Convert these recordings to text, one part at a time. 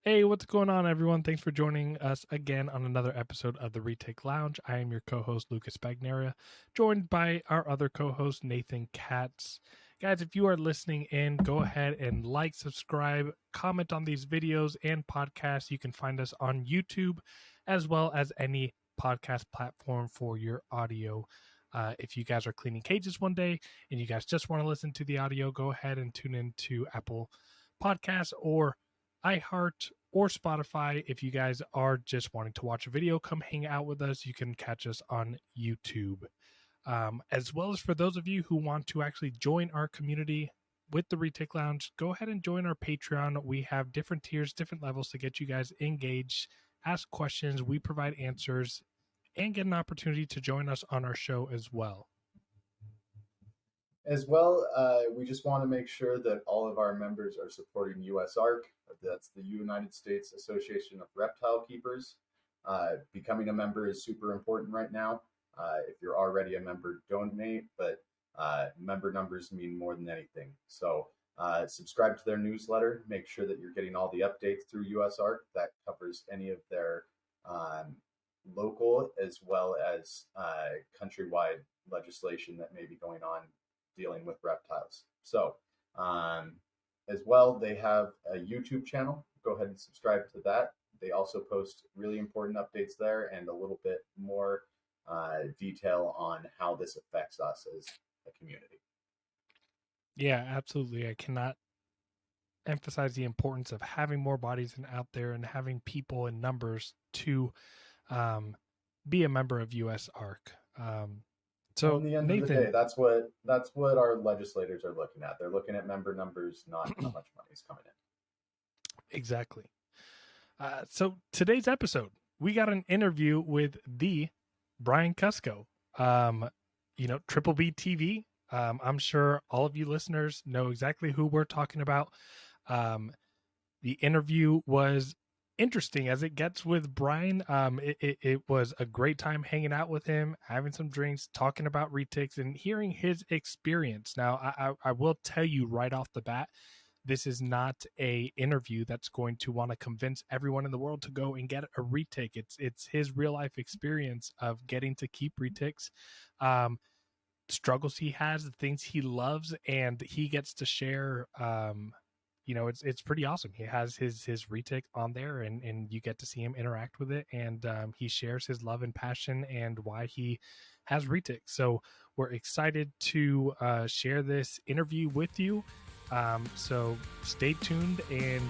Hey, what's going on, everyone? Thanks for joining us again on another episode of the Retic Lounge. I am your co-host, Lucas Bagnaria, joined by our other co-host, Nathan Katz. Guys, if you are listening in, go ahead and like, subscribe, comment on these videos and podcasts. You can find us on YouTube as well as any podcast platform for your audio. If you guys are cleaning cages one day and you guys just want to listen to the audio, go ahead and tune into Apple Podcasts or iHeart or Spotify. If you guys are just wanting to watch a video, come hang out with us. You can catch us on YouTube. As well as for those of you who want to actually join our community with the Retic Lounge, go ahead and join our Patreon. We have different tiers, different levels to get you guys engaged, ask questions, we provide answers, and get an opportunity to join us on our show as well. As well, we just want to make sure that all of our members are supporting USARK. That's the United States Association of Reptile Keepers. Becoming a member is super important right now. If you're already a member, donate, but member numbers mean more than anything. So subscribe to their newsletter. Make sure that you're getting all the updates through USARK. That covers any of their local as well as countrywide legislation that may be going on dealing with reptiles. So as well, they have a YouTube channel. Go ahead and subscribe to that. They also post really important updates there and a little bit more detail on how this affects us as a community. Yeah, absolutely. I cannot emphasize the importance of having more bodies out there and having people in numbers to be a member of USARK. So in the end Nathan, of the day, that's what our legislators are looking at. They're looking at member numbers, not how much money is coming in. Exactly. So today's episode, we got an interview with the Brian Kusko. Triple B TV. I'm sure all of you listeners know exactly who we're talking about. The interview was interesting as it gets with Brian. It was a great time hanging out with him, having some drinks, talking about retics, and hearing his experience. Now, I will tell you right off the bat, this is not a interview that's going to want to convince everyone in the world to go and get a retic. It's his real life experience of getting to keep retics, struggles he has, the things he loves, and he gets to share. It's pretty awesome. He has his retic on there, and you get to see him interact with it, and he shares his love and passion and why he has retics. So we're excited to share this interview with you. So stay tuned and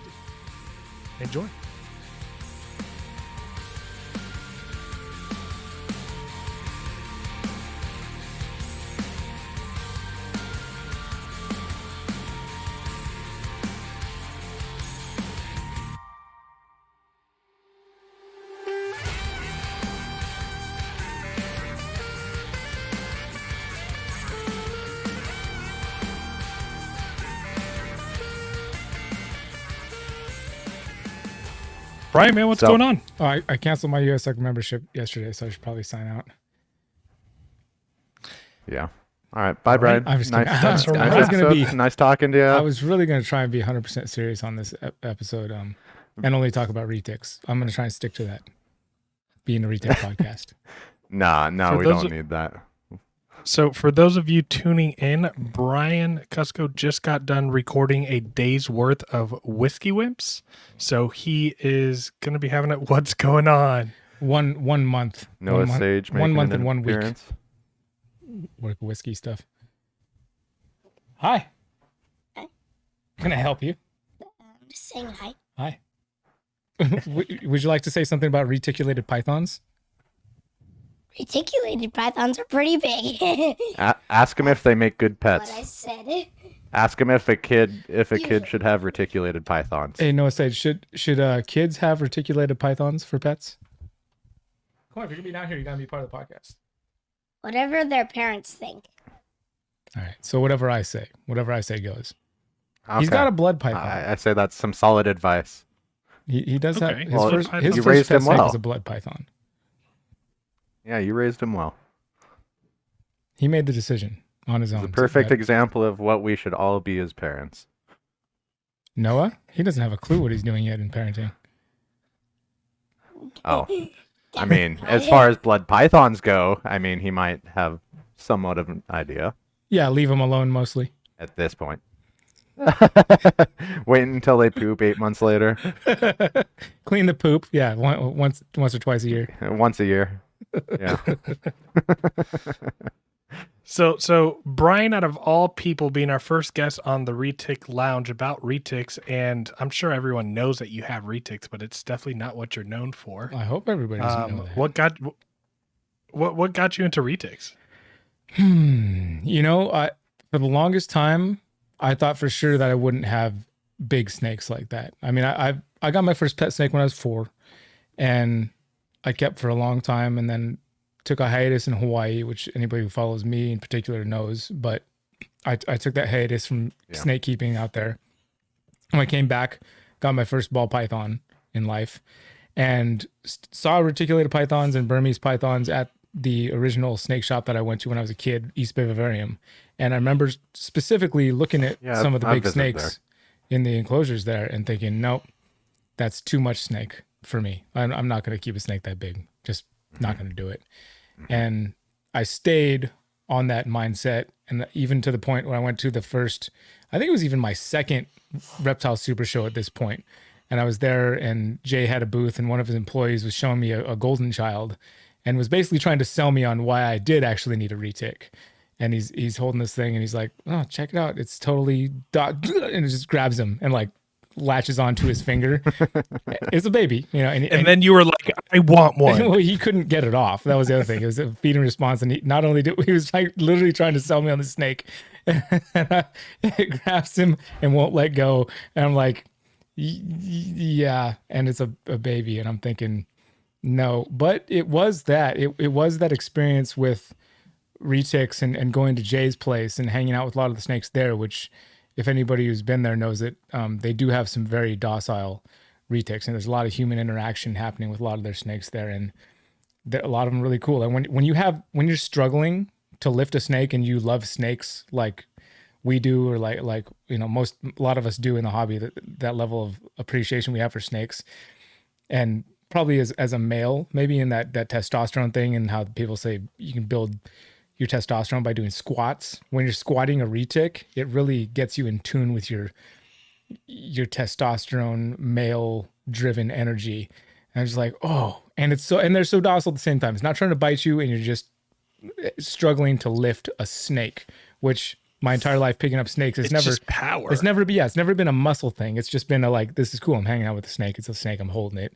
enjoy. Brian, man, what's going on? Oh, I canceled my USARK membership yesterday, so I should probably sign out. Yeah. All right. Bye, Brian. I'm just nice talking to you. I was really going to try and be 100% serious on this episode and only talk about retics. I'm going to try and stick to that, being a retic podcast. No, we don't need that. So for those of you tuning in, Brian Kusko just got done recording a day's worth of Whiskey Whimps. So he is going to be having it. What's going on? 1 month. Noah Sage making 1 month an and 1 appearance. week. Work whiskey stuff. Hi. Hi. Can I help you? I'm just saying hi. Hi. Would you like to say something about reticulated pythons? Reticulated pythons are pretty big. Ask them if they make good pets. What I said. Ask them if a kid should have reticulated pythons. Hey, Noah Sage, should kids have reticulated pythons for pets? Come on, if you're gonna be down here, you gotta be part of the podcast. Whatever their parents think. All right. So whatever I say goes. Okay. He's got a blood python. I say that's some solid advice. He does have Okay. his you first raised pet him well. was a blood python. Yeah, you raised him well. He made the decision on his own. It's a perfect example of what we should all be as parents. Noah, he doesn't have a clue what he's doing yet in parenting. Oh. I mean, as far as blood pythons go, I mean, he might have somewhat of an idea Yeah, leave them alone mostly. at this point. Wait until they poop 8 months later. Clean the poop. Yeah, once or twice a year. Once a year. Yeah. So Brian, out of all people, being our first guest on the Retic Lounge about retics, and I'm sure everyone knows that you have retics, but it's definitely not what you're known for. I hope everybody doesn't know that. What got you into retics? You know, for the longest time, I thought for sure that I wouldn't have big snakes like that. I mean, I got my first pet snake when I was 4, and I kept for a long time, and then took a hiatus in Hawaii, which anybody who follows me in particular knows. But I took that hiatus from snake keeping out there. When I came back, got my first ball python in life, and saw reticulated pythons and Burmese pythons at the original snake shop that I went to when I was a kid, East Bay Vivarium. And I remember specifically looking at some of the big snakes in the enclosures there and thinking, nope, that's too much snake for me. I'm not going to keep a snake that big. Just not going to do it. And I stayed on that mindset. And even to the point where I went to the first, I think it was even my second Reptile Super Show at this point. And I was there, and Jay had a booth, and one of his employees was showing me a golden child and was basically trying to sell me on why I did actually need a retic. And he's holding this thing, and he's like, oh, check it out. It's totally and it just grabs him and like latches onto his finger. It's a baby, you know. And then you were like, I want one. Well, he couldn't get it off. That was the other thing. It was a feed and response. And he was literally trying to sell me on the snake. And it grabs him and won't let go. And I'm like, yeah. And it's a baby. And I'm thinking, no. But it was that. It was that experience with retics and going to Jay's place and hanging out with a lot of the snakes there, which, if anybody who's been there knows that they do have some very docile retics, and there's a lot of human interaction happening with a lot of their snakes there, and a lot of them really cool. And when you're struggling to lift a snake and you love snakes like we do, or like you know, a lot of us do in the hobby, that level of appreciation we have for snakes, and probably as a male, maybe in that testosterone thing, and how people say you can build your testosterone by doing squats. When you're squatting a retic, it really gets you in tune with your testosterone, male driven energy. And I was like, oh, and they're so docile at the same time. It's not trying to bite you, and you're just struggling to lift a snake, which my entire life picking up snakes is just power. It's never been a muscle thing. It's just been this is cool. I'm hanging out with a snake. It's a snake. I'm holding it,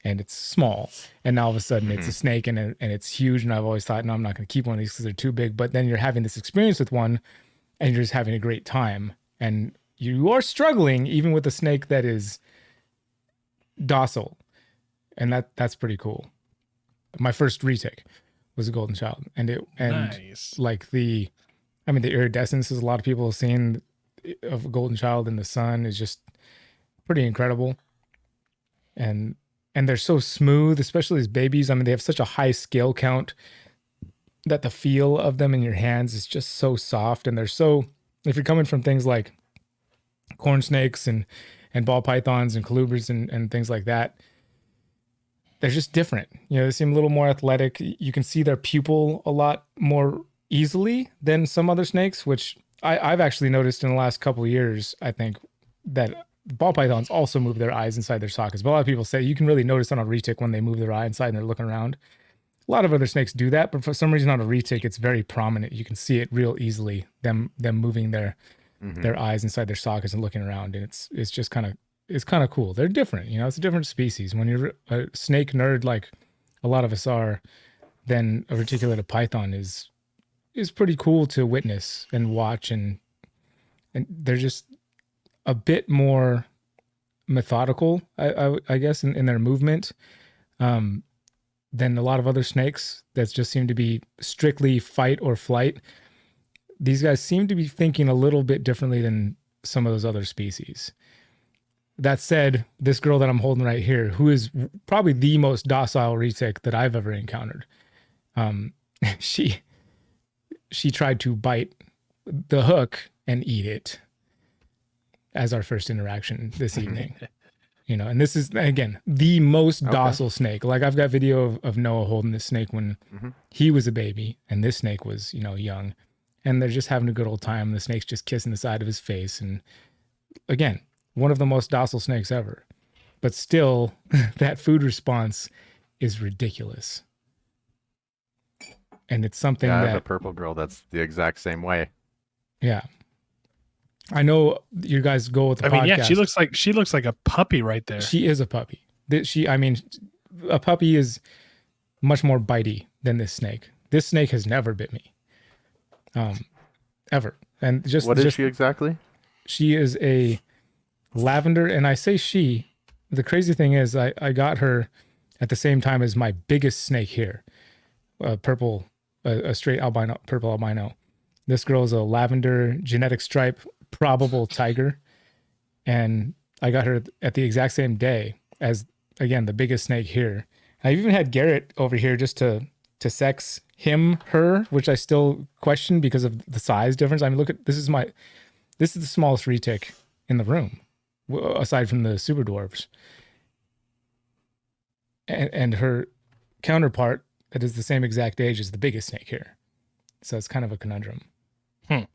and it's small. And now all of a sudden it's a snake, and it's huge. And I've always thought, no, I'm not going to keep one of these because they're too big. But then you're having this experience with one, and you're just having a great time. And you are struggling even with a snake that is docile, and that's pretty cool. My first retic was a golden child, Nice. like the iridescence, as a lot of people have seen of a golden child in the sun, is just pretty incredible. And they're so smooth, especially as babies. I mean, they have such a high scale count that the feel of them in your hands is just so soft. And they're so, if you're coming from things like corn snakes and ball pythons and colubrids and things like that, they're just different. You know, they seem a little more athletic. You can see their pupil a lot more easily than some other snakes, which I've actually noticed in the last couple of years. I think that ball pythons also move their eyes inside their sockets, but a lot of people say you can really notice on a retic when they move their eye inside and they're looking around. A lot of other snakes do that, but for some reason on a retic, it's very prominent. You can see it real easily, them moving their eyes inside their sockets and looking around, and it's just kind of cool. They're different, you know. It's a different species. When you're a snake nerd like a lot of us are, then a reticulated python is pretty cool to witness and watch, and they're just a bit more methodical, I guess, in their movement than a lot of other snakes that just seem to be strictly fight or flight. These guys seem to be thinking a little bit differently than some of those other species. That said, this girl that I'm holding right here, who is probably the most docile retic that I've ever encountered, she tried to bite the hook and eat it as our first interaction this evening. And this is, again, the most Okay. docile snake. Like, I've got video of Noah holding this snake when Mhm. he was a baby, and this snake was, young, and they're just having a good old time. The snake's just kissing the side of his face. And again, one of the most docile snakes ever. But still, that food response is ridiculous. And it's something Yeah, I have a that, purple girl that's the exact same way. yeah. I know you guys go with the I mean, yeah, podcast. she looks like a puppy right there. She is a puppy. A puppy is much more bitey than this snake. This snake has never bit me, ever. And What is she exactly? She is a lavender, and I say she. The crazy thing is, I got her at the same time as my biggest snake here, a straight albino, purple albino. This girl is a lavender genetic stripe, probable tiger, and I got her at the exact same day as, again, the biggest snake here. I even had Garrett over here just to sex her, which I still question because of the size difference. I mean, look at this is the smallest retic in the room, aside from the super dwarves, and her counterpart that is the same exact age is the biggest snake here. So it's kind of a conundrum. Mhm.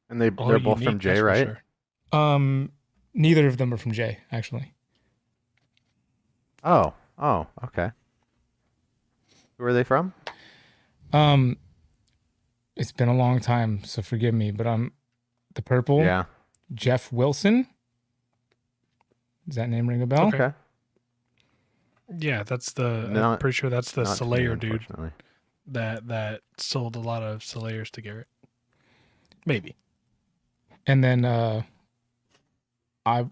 And they're All both from unique, J, that's for right? sure. Neither of them are from J, actually. Oh, okay. Who are they from? It's been a long time, so forgive me, but the purple. Yeah. Jeff Wilson. Does that name ring a bell? Okay. Yeah, that's the. I'm Not- pretty sure that's the Not to me, Slayer dude unfortunately. that sold a lot of Slayers to Garrett. Maybe. And then I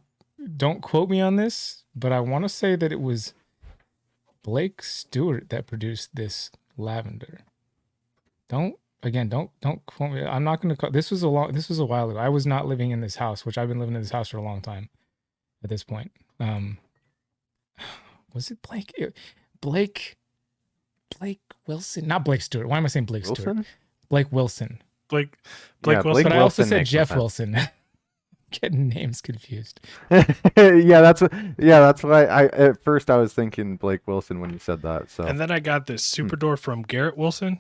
don't quote me on this, but I want to say that it was Blake Stewart that produced this lavender. Don't quote me. I'm not going to. This was a while ago. I was not living in this house, which I've been living in this house for a long time. At this point, was it Blake? Blake Wilson, not Blake Stewart. Why am I saying Blake Stewart? Wilson? Blake Wilson. Blake Yeah, Wilson. Blake But I also Wilson said makes Jeff sense. Wilson. Getting names confused. That's why at first I was thinking Blake Wilson when you said that. So And then I got this super door from Garrett Wilson.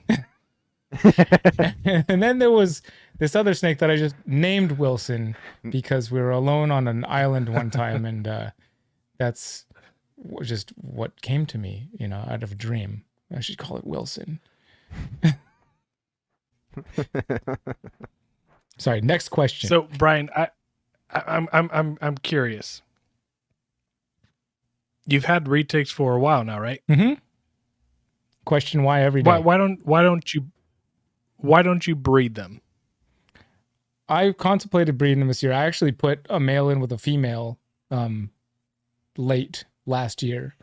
And then there was this other snake that I just named Wilson because we were alone on an island one time, and that's just what came to me, out of a dream. I should call it Wilson. Sorry. Next question. So Brian, I'm curious. You've had retics for a while now, right? Mm-hmm. Question why every day. Why don't you breed them? I contemplated breeding them this year. I actually put a male in with a female late last year,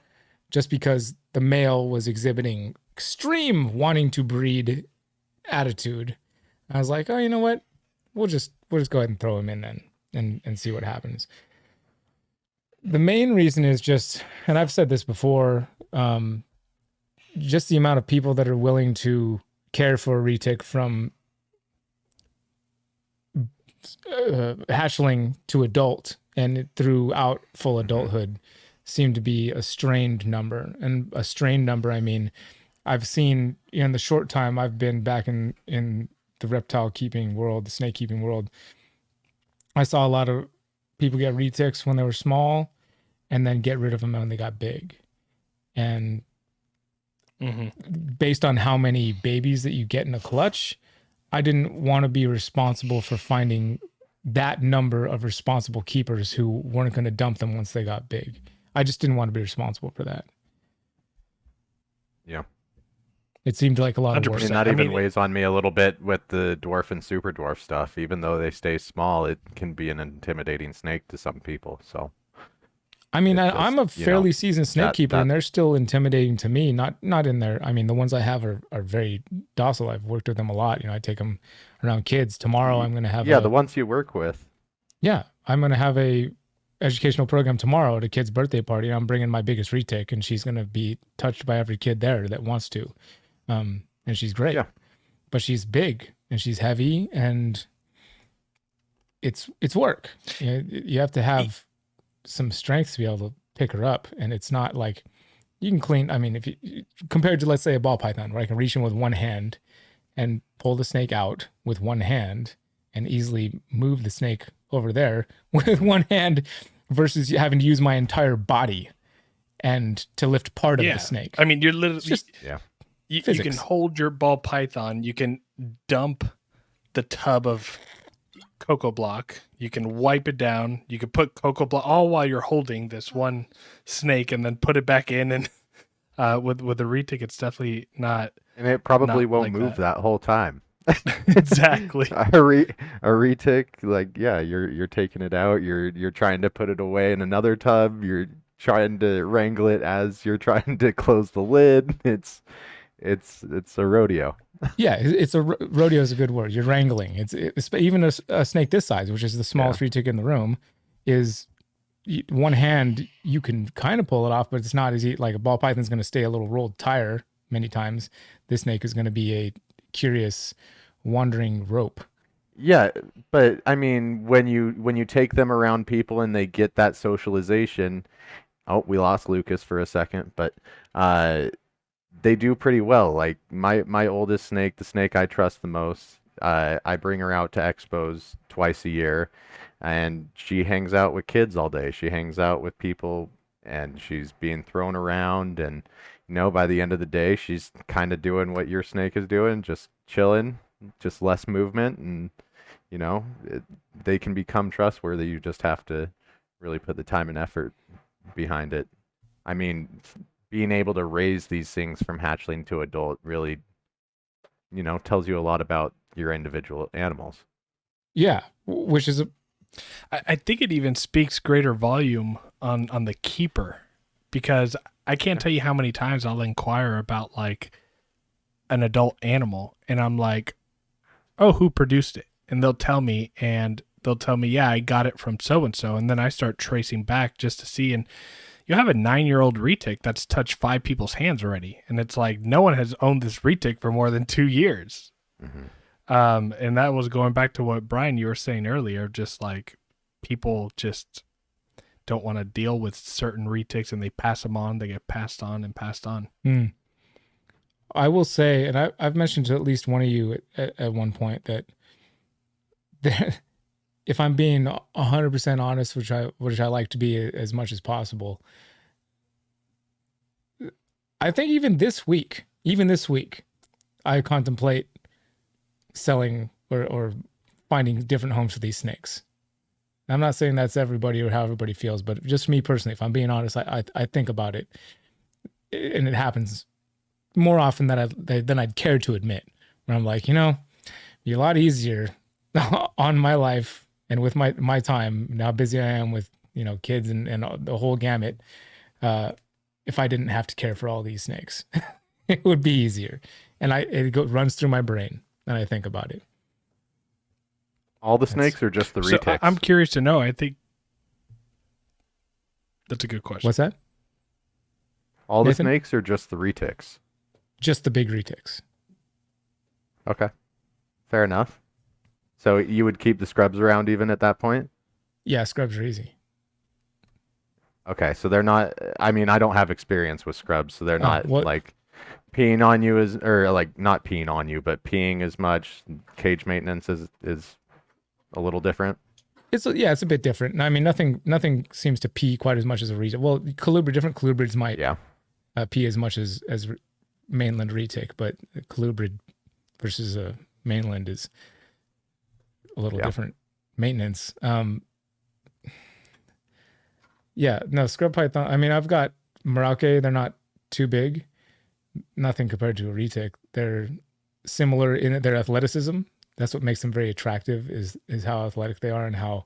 just because the male was exhibiting extreme wanting to breed attitude. I was like, oh, you know what? We'll just go ahead and throw him in then and see what happens. The main reason is just, and I've said this before, just the amount of people that are willing to care for a retic from hatchling to adult and throughout full adulthood seem to be a strained number. And a strained number, I mean, I've seen in the short time I've been back in the reptile keeping world, the snake keeping world, I saw a lot of people get retics when they were small and then get rid of them when they got big. And based on how many babies that you get in a clutch, I didn't want to be responsible for finding that number of responsible keepers who weren't going to dump them once they got big. I just didn't want to be responsible for that. Yeah. It seemed like a lot of work. 100%. And that I even mean, weighs on me a little bit with the dwarf and super dwarf stuff. Even though they stay small, it can be an intimidating snake to some people. So, I mean, it's I'm a just, fairly seasoned snake keeper, and that- they're still intimidating to me. Not in there. I mean, the ones I have are very docile. I've worked with them a lot. I take them around kids. Tomorrow, I'm going to have the ones you work with. Yeah, I'm going to have a educational program tomorrow at a kid's birthday party. I'm bringing my biggest retic, and she's going to be touched by every kid there that wants to. And she's great. Yeah. But she's big, and she's heavy, and it's work. You have to have some strength to be able to pick her up, and it's not like you can clean. I mean, if you compared to, let's say, a ball python, where I can reach in with one hand and pull the snake out with one hand and easily move the snake over there with one hand, versus having to use my entire body and to lift part of the snake. I mean, you're literally just you can hold your ball python, you can dump the tub of cocoa block, you can wipe it down, you can put cocoa block, all while you're holding this one snake, and then put it back in. And with a retic, it's definitely not, and it probably not won't like move that whole time. Exactly. A retic, like, yeah, you're taking it out, you're trying to put it away in another tub, you're trying to wrangle it as you're trying to close the lid. It's a rodeo. Yeah, it's a rodeo is a good word. You're wrangling. It's even a snake this size, which is the smallest retic in the room, is one hand you can kind of pull it off, but it's not easy. Like a ball python's going to stay a little rolled tire many times. This snake is going to be a curious wandering rope. Yeah, but I mean, when you take them around people and they get that socialization, oh, we lost Lucas for a second, but they do pretty well. Like my oldest snake, the snake I trust the most, I bring her out to expos twice a year, and she hangs out with kids all day. She hangs out with people, and she's being thrown around, and by the end of the day, she's kind of doing what your snake is doing, just chilling, just less movement, and they can become trustworthy. You just have to really put the time and effort behind it. I mean, being able to raise these things from hatchling to adult really, tells you a lot about your individual animals. Yeah, which is I think it even speaks greater volume on the keeper, because I can't tell you how many times I'll inquire about like an adult animal, and I'm like, oh, who produced it? And they'll tell me, yeah, I got it from so-and-so. And then I start tracing back just to see. And you have a 9-year-old retic that's touched 5 people's hands already. And it's like, no one has owned this retic for more than 2 years. Mm-hmm. And that was going back to what, Brian, you were saying earlier, just like people just don't want to deal with certain retics, and they pass them on. They get passed on and passed on. I will say, and I've mentioned to at least one of you at one point that if I'm being 100% honest, which I like to be as much as possible, I think even this week, I contemplate selling or finding different homes for these snakes. I'm not saying that's everybody or how everybody feels, but just me personally, if I'm being honest, I think about it, and it happens more often than I'd care to admit. Where I'm like, it'd be a lot easier on my life and with my time, how busy I am with kids and the whole gamut, if I didn't have to care for all these snakes. It would be easier, and runs through my brain and I think about it. All the snakes or just the retics? So I'm curious to know. I think that's a good question. What's that? All Nathan? The snakes or just the retics? Just the big retics. Okay, fair enough. So you would keep the scrubs around even at that point? Yeah, scrubs are easy. Okay, so they're not, I mean, I don't have experience with scrubs, so they're not like peeing on you or like not peeing on you, but peeing as much. Cage maintenance is a little different. It's a bit different. I mean, nothing seems to pee quite as much as a retic. Well, different colubrids might pee as much as mainland retic, but colubrid versus a mainland is a little different maintenance. Scrub python. I mean, I've got Merauke. They're not too big. Nothing compared to a retic. They're similar in their athleticism. That's what makes them very attractive is how athletic they are, and how,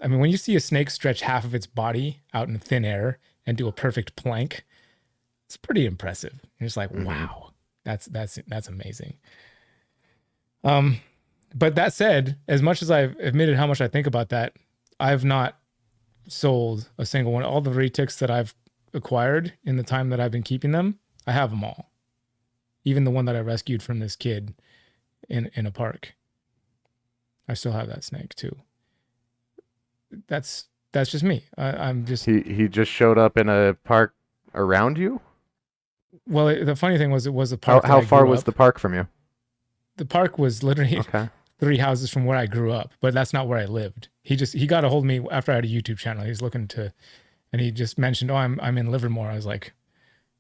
I mean, when you see a snake stretch half of its body out in thin air and do a perfect plank, it's pretty impressive. You're just like, wow, that's amazing. But that said, as much as I've admitted how much I think about that, I've not sold a single one. All the retics that I've acquired in the time that I've been keeping them, I have them all. Even the one that I rescued from this kid in a park. I still have that snake too. That's just me. I'm just He just showed up in a park around you. well. The funny thing was, it was a park. How that I far grew was up. the park from you? The park was literally Okay. 3 houses from where I grew up, but that's not where I lived. He got a hold of me after I had a YouTube channel. He was looking to, and he just mentioned, "Oh, I'm in Livermore." I was like,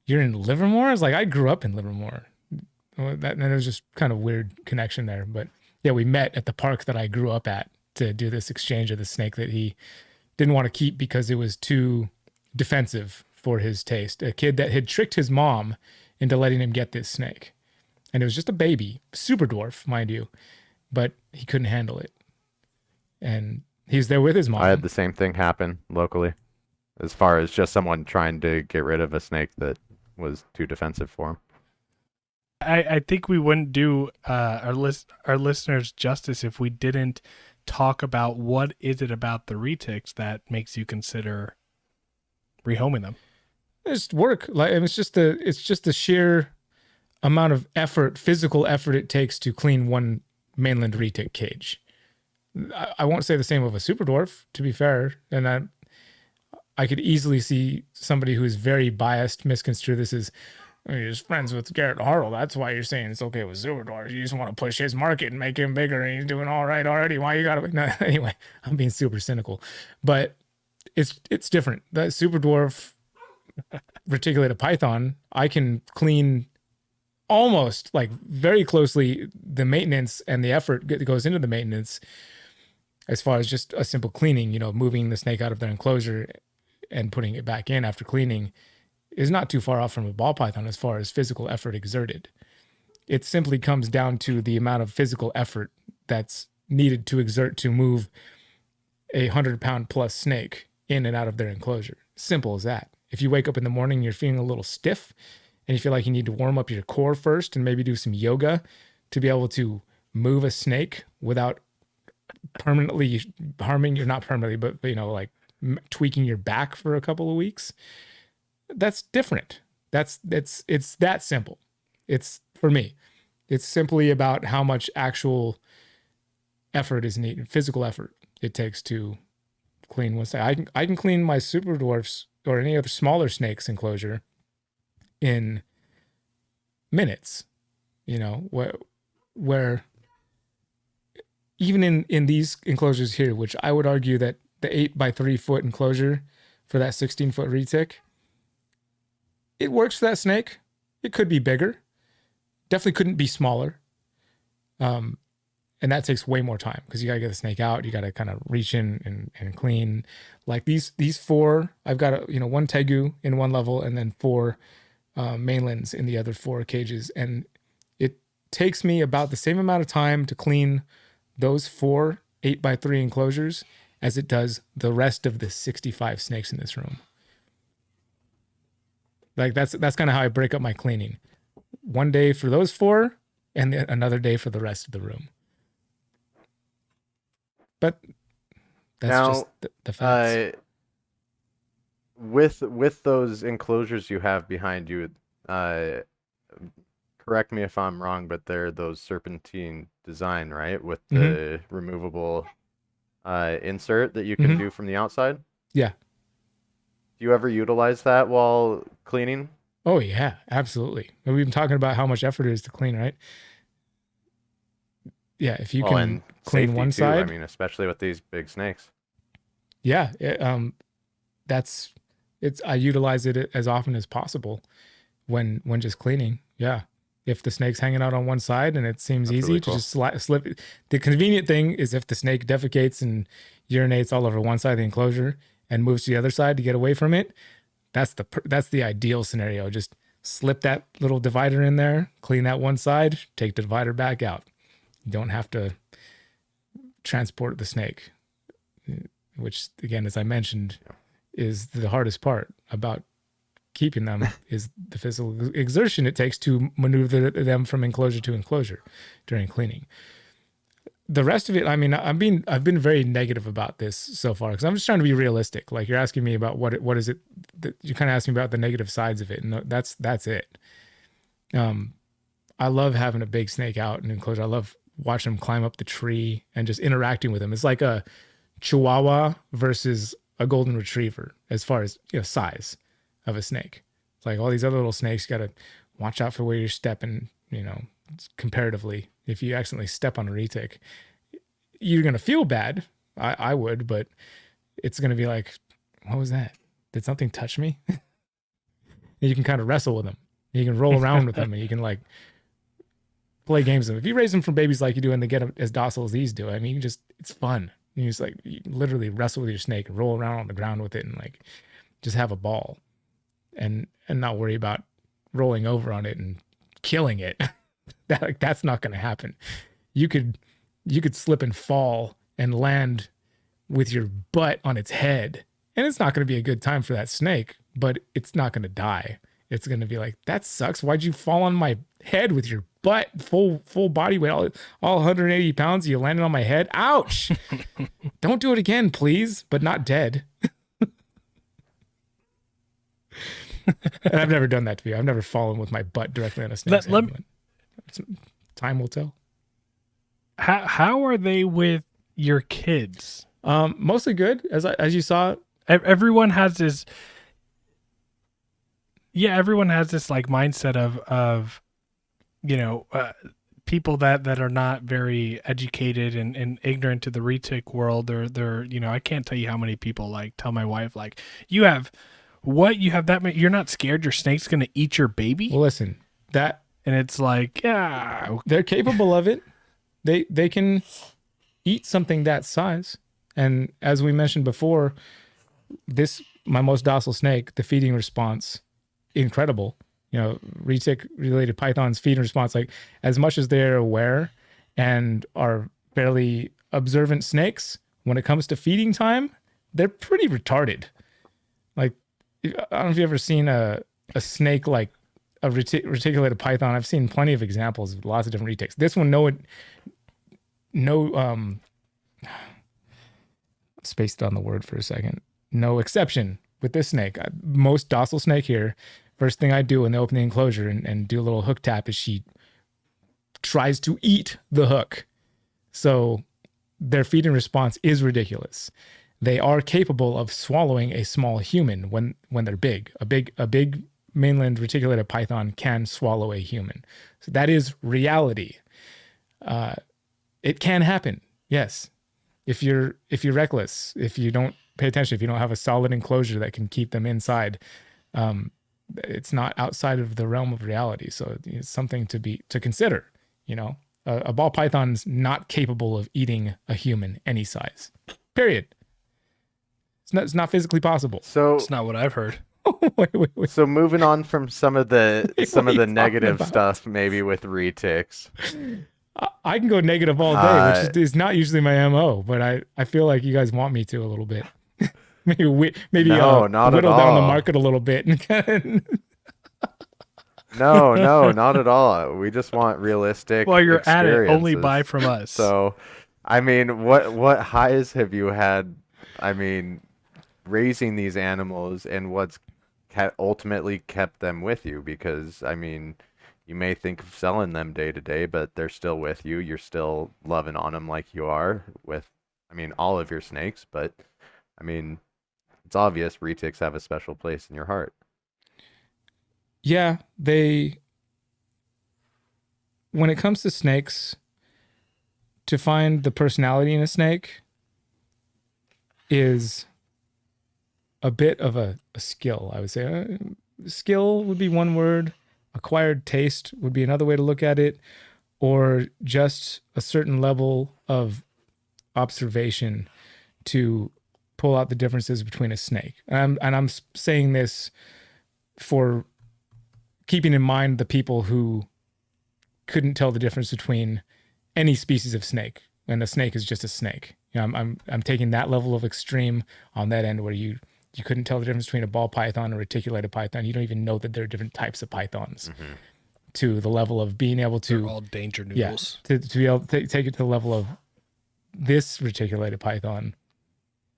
"You're in Livermore?" I was like, "I grew up in Livermore." And there was just kind of weird connection there. But yeah, we met at the park that I grew up at to do this exchange of the snake that he didn't want to keep because it was too defensive for his taste. A kid that had tricked his mom into letting him get this snake. And it was just a baby, super dwarf, mind you, but he couldn't handle it. And he was there with his mom. I had the same thing happen locally, as far as just someone trying to get rid of a snake that was too defensive for him. I think we wouldn't do our listeners justice if we didn't talk about what is it about the Retics that makes you consider rehoming them. It's work. Like it's just the sheer amount of effort, physical effort it takes to clean one mainland retic cage. I won't say the same of a super dwarf, to be fair, and I could easily see somebody who is very biased misconstrue this as, you're just friends with Garrett Hartle. That's why you're saying it's okay with super dwarf. You just want to push his market and make him bigger, and he's doing all right already. Why you gotta? No, anyway, I'm being super cynical, but it's different. That super dwarf reticulated python, I can clean almost like very closely the maintenance and the effort that goes into the maintenance, as far as just a simple cleaning. Moving the snake out of their enclosure and putting it back in after cleaning is not too far off from a ball python as far as physical effort exerted. It simply comes down to the amount of physical effort that's needed to exert to move a 100-pound plus snake in and out of their enclosure. Simple as that. If you wake up in the morning and you're feeling a little stiff and you feel like you need to warm up your core first and maybe do some yoga to be able to move a snake without permanently harming, you're not permanently, but like tweaking your back for a couple of weeks, that's different. It's that simple. It's, for me, it's simply about how much actual effort is needed, physical effort it takes to clean one snake. I can clean my super dwarfs or any other smaller snake's enclosure in minutes, where even in these enclosures here, which I would argue that the 8 by 3 foot enclosure for that 16-foot retic, it works for that snake. It could be bigger. Definitely couldn't be smaller. And that takes way more time because you got to get the snake out. You got to kind of reach in and clean. Like these 4, I've got one tegu in one level and then 4 mainlands in the other 4 cages. And it takes me about the same amount of time to clean those 4 8 by 3 enclosures as it does the rest of the 65 snakes in this room. Like that's kind of how I break up my cleaning. One day for those 4 and then another day for the rest of the room. But that's now, just the facts. With those enclosures you have behind you, correct me if I'm wrong, but they're those serpentine design, right? With the removable insert that you can do from the outside? Yeah. Do you ever utilize that while cleaning? Oh, yeah, absolutely. We've been talking about how much effort it is to clean, right? Yeah, if you can clean one side. I mean, especially with these big snakes. Yeah, I utilize it as often as possible when just cleaning. Yeah. If the snake's hanging out on one side and it seems That's easy really to cool. just slip it. The convenient thing is if the snake defecates and urinates all over one side of the enclosure and moves to the other side to get away from it, that's the ideal scenario. Just slip that little divider in there, clean that one side, take the divider back out. You don't have to transport the snake, which again, as I mentioned, is the hardest part about keeping them is the physical exertion it takes to maneuver them from enclosure to enclosure during cleaning. The rest of it, I mean, I've been very negative about this so far because I'm just trying to be realistic. Like you're asking me about what is it that you kind of asking about the negative sides of it, and that's it. I love having a big snake out in enclosure. I love watching them climb up the tree and just interacting with them. It's like a Chihuahua versus a golden retriever as far as, you know, size of a snake. It's like all these other little snakes, you got to watch out for where you're stepping, you know, comparatively. If you accidentally step on a retic, you're going to feel bad. I would, but it's going to be like, what was that? Did something touch me? And you can kind of wrestle with them. You can roll around with them, and you can like play games with them. If you raise them from babies like you do and they get as docile as these do, I mean, you just, it's fun. You just like, you literally wrestle with your snake and roll around on the ground with it and like just have a ball and not worry about rolling over on it and killing it. That's not going to happen. You could slip and fall and land with your butt on its head, and it's not going to be a good time for that snake, but it's not going to die. It's going to be like, that sucks. Why'd you fall on my head with your butt, full body weight, all 180 pounds? You landed on my head. Ouch. Don't do it again, please, but not dead. And I've never done that to you. I've never fallen with my butt directly on a snake's head. Time will tell. How are they with your kids? Mostly good, as you saw. Everyone has this. Yeah, everyone has this like mindset of you know, people that are not very educated and ignorant to the retic world. They're you know, I can't tell you how many people like tell my wife like, you have that many, you're not scared your snake's gonna eat your baby? Well, listen, and it's like, yeah, they're capable of it. They can eat something that size. And as we mentioned before, my most docile snake, the feeding response, incredible. You know, retic-related pythons feeding response, like as much as they're aware and are fairly observant snakes, when it comes to feeding time, they're pretty retarded. Like, I don't know if you've ever seen a snake like a reticulated python. I've seen plenty of examples of lots of different retics. This one, spaced on the word for a second. No exception with this snake. Most docile snake here, first thing I do when they open the enclosure and do a little hook tap is she tries to eat the hook. So their feeding response is ridiculous. They are capable of swallowing a small human when they're big. A big mainland reticulated python can swallow a human. So that is reality. It can happen. Yes. If you're reckless, if you don't pay attention, if you don't have a solid enclosure that can keep them inside, it's not outside of the realm of reality. So it's something to consider. You know, a ball python's not capable of eating a human any size. Period. It's not physically possible. So it's not what I've heard. Wait. So moving on from some of the negative about? stuff, maybe with retics. I can go negative all day, which is not usually my MO, but I feel like you guys want me to a little bit. maybe no, not whittle at down all. the market a little bit. No, not at all. We just want realistic. While you're at it, only buy experiences. from us. So, I mean, what highs have you had? I mean, raising these animals and what's ultimately kept them with you? Because I mean, you may think of selling them day to day, but they're still with you. You're still loving on them like you are with, I mean, all of your snakes. But I mean, it's obvious retics have a special place in your heart. Yeah, when it comes to snakes, to find the personality in a snake is a bit of a skill, I would say. Skill would be one word. Acquired taste would be another way to look at it, or just a certain level of observation to pull out the differences between a snake. And I'm saying this for keeping in mind the people who couldn't tell the difference between any species of snake, and a snake is just a snake. You know, I'm taking that level of extreme on that end where you couldn't tell the difference between a ball python or reticulated python. You don't even know that there are different types of pythons. Mm-hmm. To the level of being able to... They're all danger noodles. Yeah, to be able to take it to the level of this reticulated python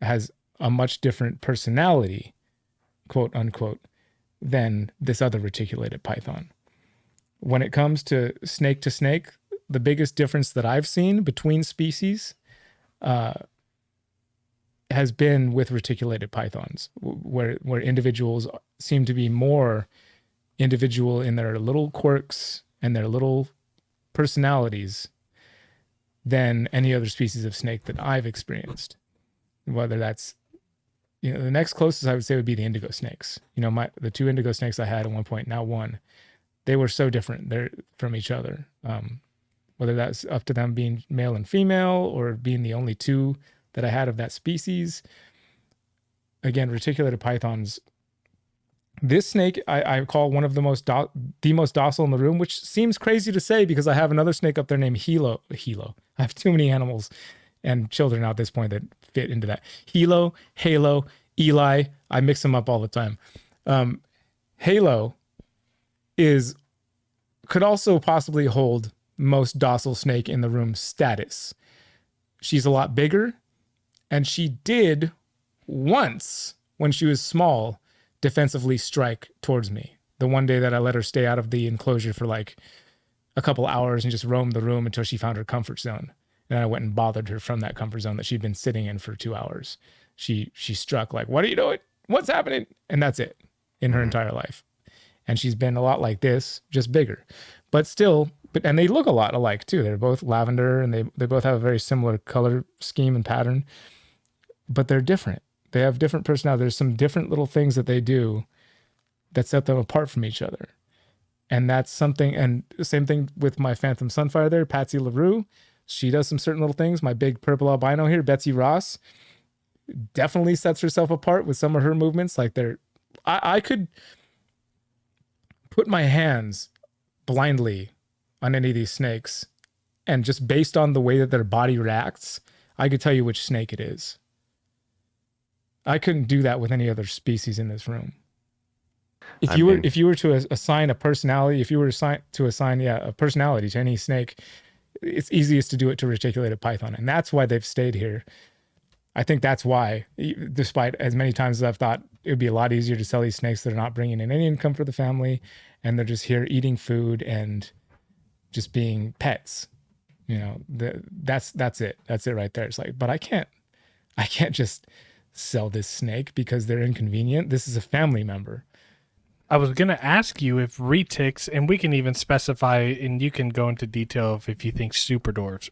has a much different personality, quote unquote, than this other reticulated python. When it comes to snake, the biggest difference that I've seen between species has been with reticulated pythons, where individuals seem to be more individual in their little quirks and their little personalities than any other species of snake that I've experienced. Whether that's, the next closest I would say would be the indigo snakes. The 2 indigo snakes I had at one point, now 1, they were so different from each other. Whether that's up to them being male and female or being the only 2 that I had of that species. Again, reticulated pythons. This snake I call one of the most docile in the room, which seems crazy to say because I have another snake up there named Hilo. I have too many animals and children now at this point that fit into that. Halo, Eli. I mix them up all the time. Halo could also possibly hold most docile snake in the room status. She's a lot bigger, and she did once when she was small defensively strike towards me. The one day that I let her stay out of the enclosure for like a couple hours and just roam the room until she found her comfort zone. And I went and bothered her from that comfort zone that she'd been sitting in for 2 hours. She struck like, "What are you doing? What's happening?" And that's it in her entire life. And she's been a lot like this, just bigger. But still, and they look a lot alike too. They're both lavender and they both have a very similar color scheme and pattern. But they're different. They have different personality. There's some different little things that they do that set them apart from each other. And that's something, and the same thing with my Phantom Sunfire there, Patsy LaRue. She does some certain little things. My big purple albino here, Betsy Ross, definitely sets herself apart with some of her movements. Like I could put my hands blindly on any of these snakes, and just based on the way that their body reacts, I could tell you which snake it is. I couldn't do that with any other species in this room. If you were to assign a personality, a personality to any snake, it's easiest to do it to reticulated python, and that's why they've stayed here. I think that's why, despite as many times as I've thought it would be a lot easier to sell these snakes that are not bringing in any income for the family, and they're just here eating food and just being pets. That's it. That's it right there. It's like, but I can't just sell this snake because they're inconvenient. This is a family member. I was going to ask you if retics, and we can even specify, and you can go into detail of if you think super dwarfs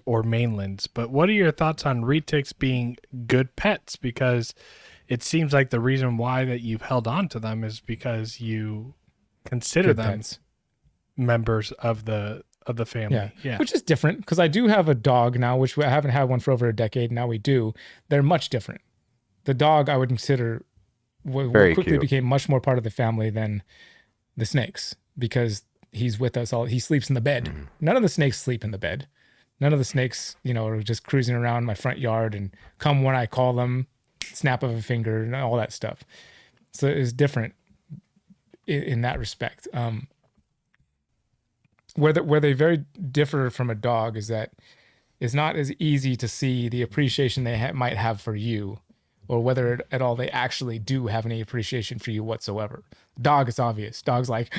or mainlands, but what are your thoughts on retics being good pets? Because it seems like the reason why that you've held on to them is because you consider Good them pets. members of the family. Yeah. Which is different because I do have a dog now, which I haven't had one for over a decade. Now we do. They're much different. The dog I would consider Very quickly cute. became much more part of the family than the snakes because he's with us all. He sleeps in the bed. Mhm. None of the snakes sleep in the bed. None of the snakes, are just cruising around my front yard and come when I call them, snap of a finger and all that stuff. So it's different in that respect. Where they very differ from a dog is that it's not as easy to see the appreciation they might have for you, or whether at all they actually do have any appreciation for you whatsoever. Dog is obvious. Dog's like,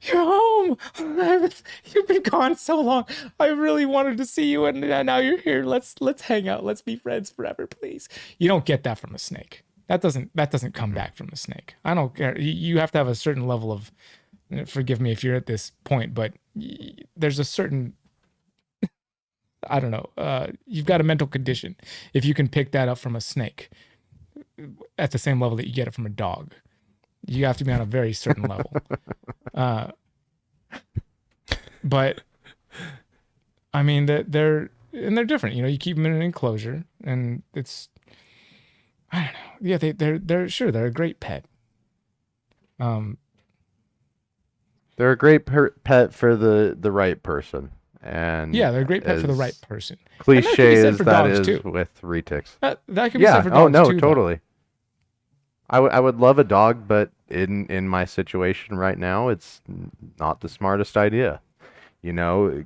"You're home. You've been gone so long. I really wanted to see you, and now you're here. Let's hang out. Let's be friends forever, please." You don't get that from a snake. That doesn't come back from a snake. I don't care. You have to have a certain level of, forgive me if you're at this point, but there's a certain, I don't know, you've got a mental condition if you can pick that up from a snake at the same level that you get it from a dog. You have to be on a very certain level. But I mean that they're different. You keep them in an enclosure, and it's, I don't know. Yeah, they're a great pet. They're a great pet for the right person. And Yeah, they're a great pet for the as right person. And that could be cliche said as for that dogs, is too. with retics. That could be said for dogs Oh no, too. totally. I would love a dog, but in my situation right now, it's not the smartest idea.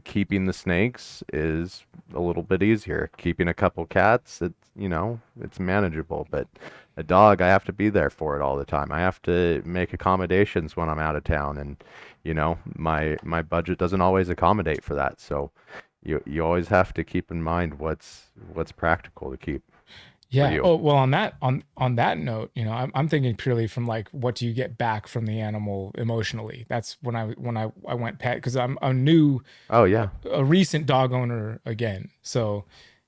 Keeping the snakes is a little bit easier. Keeping a couple cats, it's manageable. But a dog, I have to be there for it all the time. I have to make accommodations when I'm out of town, and my budget doesn't always accommodate for that. So you always have to keep in mind what's practical to keep for Yeah. you. Oh, well, on that note, I'm thinking purely from like what do you get back from the animal emotionally? That's when I went pet because I'm a Oh yeah. recent dog owner again. So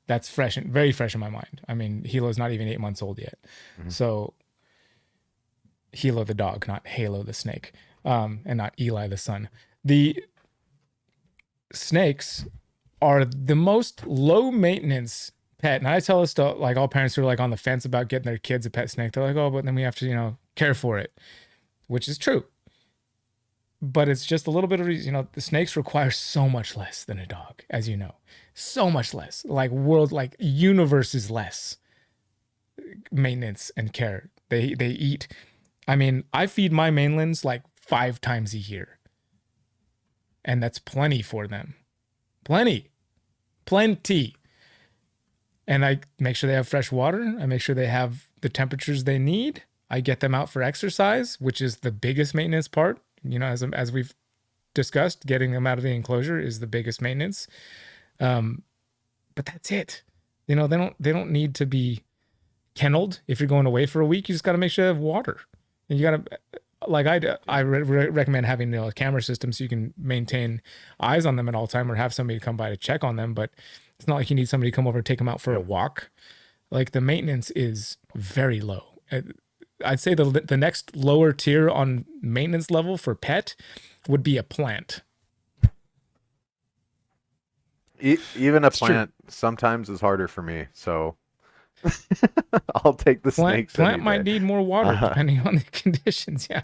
that's fresh and very fresh in my mind. I mean, Hilo's not even 8 months old yet. Mhm. So Hilo the dog, not Halo the snake, and not Eli the son. The snakes are the most low maintenance pet. And I tell this to like all parents who are like on the fence about getting their kids a pet snake. They're like, oh, but then we have to, care for it, which is true. But it's just a little bit of, the snakes require so much less than a dog, as you know, so much less, like universes less maintenance and care. They eat. I mean, I feed my mainlands like 5 times a year, and that's plenty for them. Plenty. And I make sure they have fresh water. I make sure they have the temperatures they need. I get them out for exercise, which is the biggest maintenance part. As we've discussed, getting them out of the enclosure is the biggest maintenance. But that's it. They don't need to be kenneled. If you're going away for a week, you just got to make sure they have water. And you got to, like I recommend having a camera system so you can maintain eyes on them at all time, or have somebody come by to check on them. But it's not like you need somebody to come over and take them out for a walk. Like the maintenance is very low. I'd say the next lower tier on maintenance level for pet would be a plant. Even a It's true. plant sometimes is harder for me, so I'll take the snakes Plant any might day. need more water Uh, depending on the conditions. Yeah.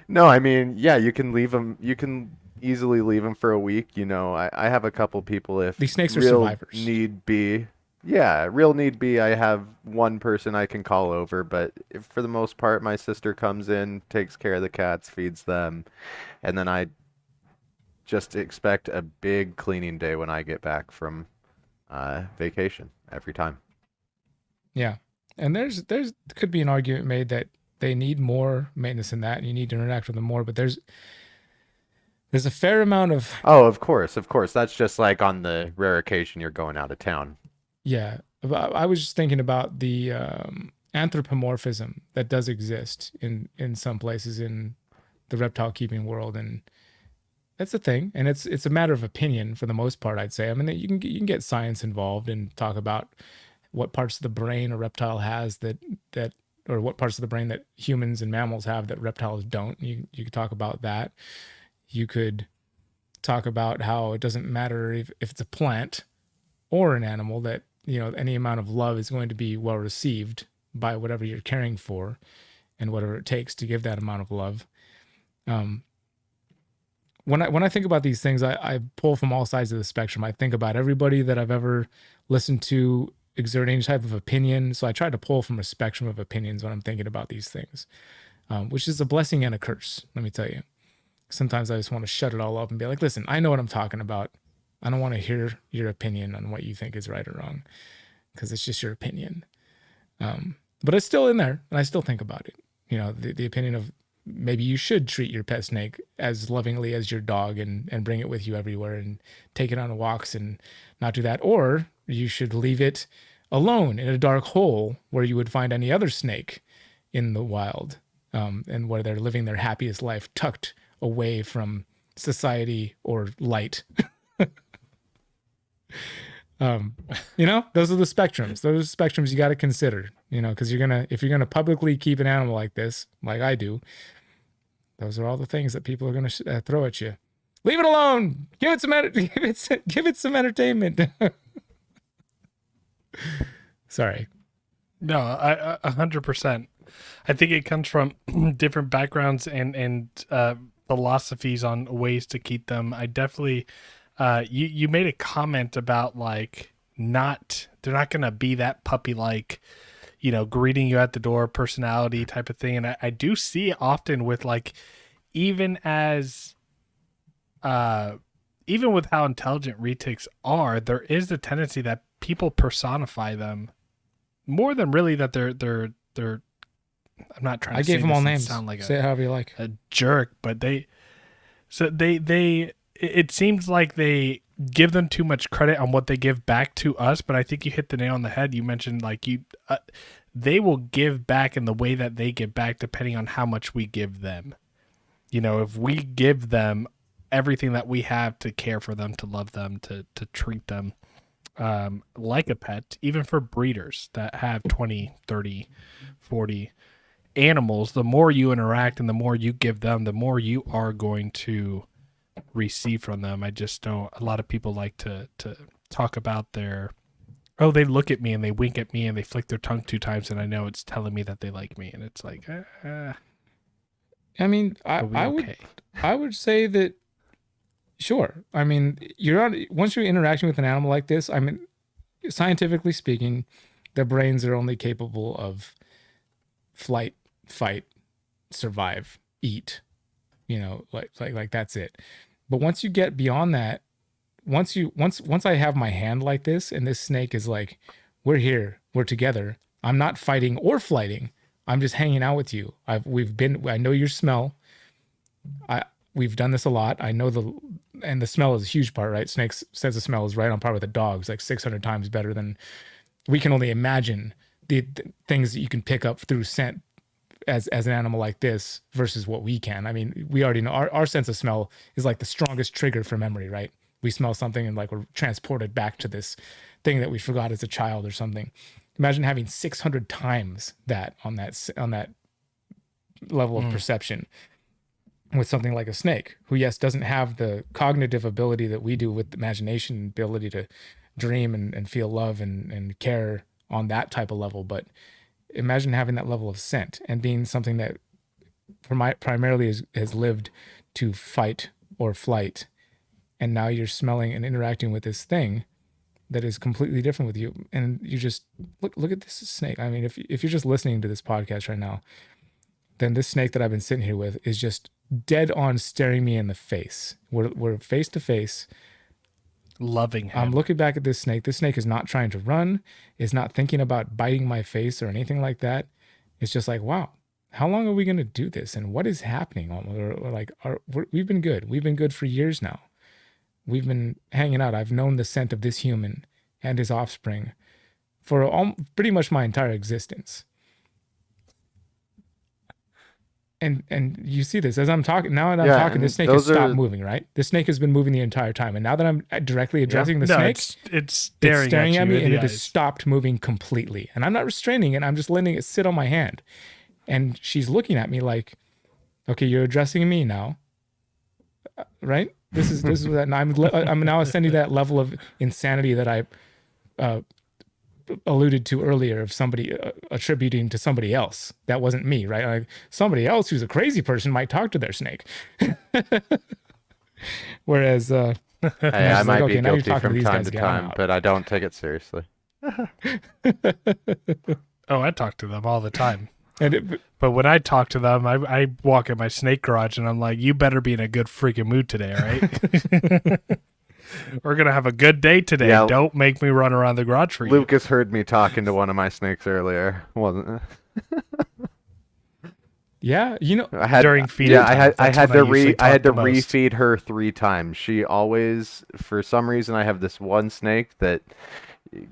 No, I mean, yeah, you can leave them. You can easily leave them for a week. I have a couple people if These snakes are real survivors. need be. Yeah, real need be. I have one person I can call over, but for the most part, my sister comes in, takes care of the cats, feeds them, and then I just expect a big cleaning day when I get back from vacation every time. Yeah. And there's could be an argument made that they need more maintenance than that, and you need to interact with them more. But there's a fair amount of Oh, of course, of course. That's just like on the rare occasion you're going out of town. yeah. I was just thinking about the anthropomorphism that does exist in some places in the reptile keeping world, and that's a thing. And it's a matter of opinion for the most part, I'd say. I mean, you can get science involved and talk about what parts of the brain a reptile has that or what parts of the brain that humans and mammals have that reptiles don't. You could talk about that. You could talk about how it doesn't matter if it's a plant or an animal, that any amount of love is going to be well received by whatever you're caring for, and whatever it takes to give that amount of love. Um, when I think about these things, I pull from all sides of the spectrum. I think about everybody that I've ever listened to exert any type of opinion. So I try to pull from a spectrum of opinions when I'm thinking about these things, which is a blessing and a curse, let me tell you. Sometimes I just want to shut it all up and be like, listen, I know what I'm talking about. I don't want to hear your opinion on what you think is right or wrong, because it's just your opinion. But it's still in there, and I still think about it. The opinion of maybe you should treat your pet snake as lovingly as your dog, and bring it with you everywhere and take it on walks and not do that. Or you should leave it alone in a dark hole where you would find any other snake in the wild, and where they're living their happiest life tucked away from society or light. Those are the spectrums. Those are the spectrums you got to consider, because if you're gonna publicly keep an animal like this, like I do, those are all the things that people are gonna throw at you. Leave it alone. Give it some entertainment. Sorry. No, I 100%. I think it comes from different backgrounds and philosophies on ways to keep them. I definitely, you made a comment about like they're not gonna be that puppy like, greeting you at the door personality type of thing, and I do see it often with like, even as even with how intelligent retics are, there is the tendency that people personify them more than really that they're. I'm not trying to I say gave them this all and names. sound like Say it however you like. a jerk, but it seems like they give them too much credit on what they give back to us. But I think you hit the nail on the head. You mentioned like they will give back in the way that they give back, depending on how much we give them. You know, if we give them everything that we have to care for them, to love them, to treat them like a pet, even for breeders that have 20, 30, 40 animals, the more you interact and the more you give them, the more you are going to receive from them. I just don't, a lot of people like to talk about their, oh, they look at me and they wink at me and they flick their tongue 2 times and I know it's telling me that they like me, and it's like I mean, okay. I would say that sure. I mean, once you're interacting with an animal like this, I mean, scientifically speaking, their brains are only capable of flight, fight, survive, eat. You know, like that's it. But once you get beyond that, once I have my hand like this and this snake is like, we're here, we're together. I'm not fighting or flighting. I'm just hanging out with you. I know your smell. We've done this a lot. I know the smell is a huge part, right? Snake's sense of smell is right on par with a dog's, like 600 times better than we can only imagine the things that you can pick up through scent as an animal like this versus what we can. I mean, we already know our sense of smell is like the strongest trigger for memory, right? We smell something and like we're transported back to this thing that we forgot as a child or something. Imagine having 600 times that on that level of perception with something like a snake, who, yes, doesn't have the cognitive ability that we do with imagination, ability to dream and feel love and care on that type of level. But imagine having that level of scent and being something that primarily has lived to fight or flight. And now you're smelling and interacting with this thing that is completely different with you. And you just look at this snake. I mean, if you're just listening to this podcast right now, then this snake that I've been sitting here with is just dead on staring me in the face. We're face to face. Loving him. I'm looking back at this snake. This snake is not trying to run, is not thinking about biting my face or anything like that. It's just like, wow, how long are we going to do this? And what is happening? We've been good. We've been good for years now. We've been hanging out. I've known the scent of this human and his offspring for pretty much my entire existence. And you see this as I'm talking now, and I'm talking. This snake has stopped moving, right? This snake has been moving the entire time, and now that I'm directly addressing the snake, it's staring at me, and it eyes. has stopped moving completely. And I'm not restraining it; I'm just letting it sit on my hand. And she's looking at me like, "Okay, you're addressing me now, right? This is that. And I'm now ascending that level of insanity that I alluded to earlier of somebody attributing to somebody else. That wasn't me, right? Like somebody else who's a crazy person might talk to their snake. Whereas I might be now you're guilty talking to from these time guys to again. I'm time, out. but I don't take it seriously. Oh, I talk to them all the time. And But when I talk to them, I walk in my snake garage and I'm like, you better be in a good freaking mood today, all right? We're going to have a good day today. Yeah. Don't make me run around the garage for you. Lucas heard me talking to one of my snakes earlier, wasn't it? yeah, you know, I had During feeding yeah, time, I that's had when to I usually I had talk to the most. refeed her 3 times. She always, for some reason, I have this one snake that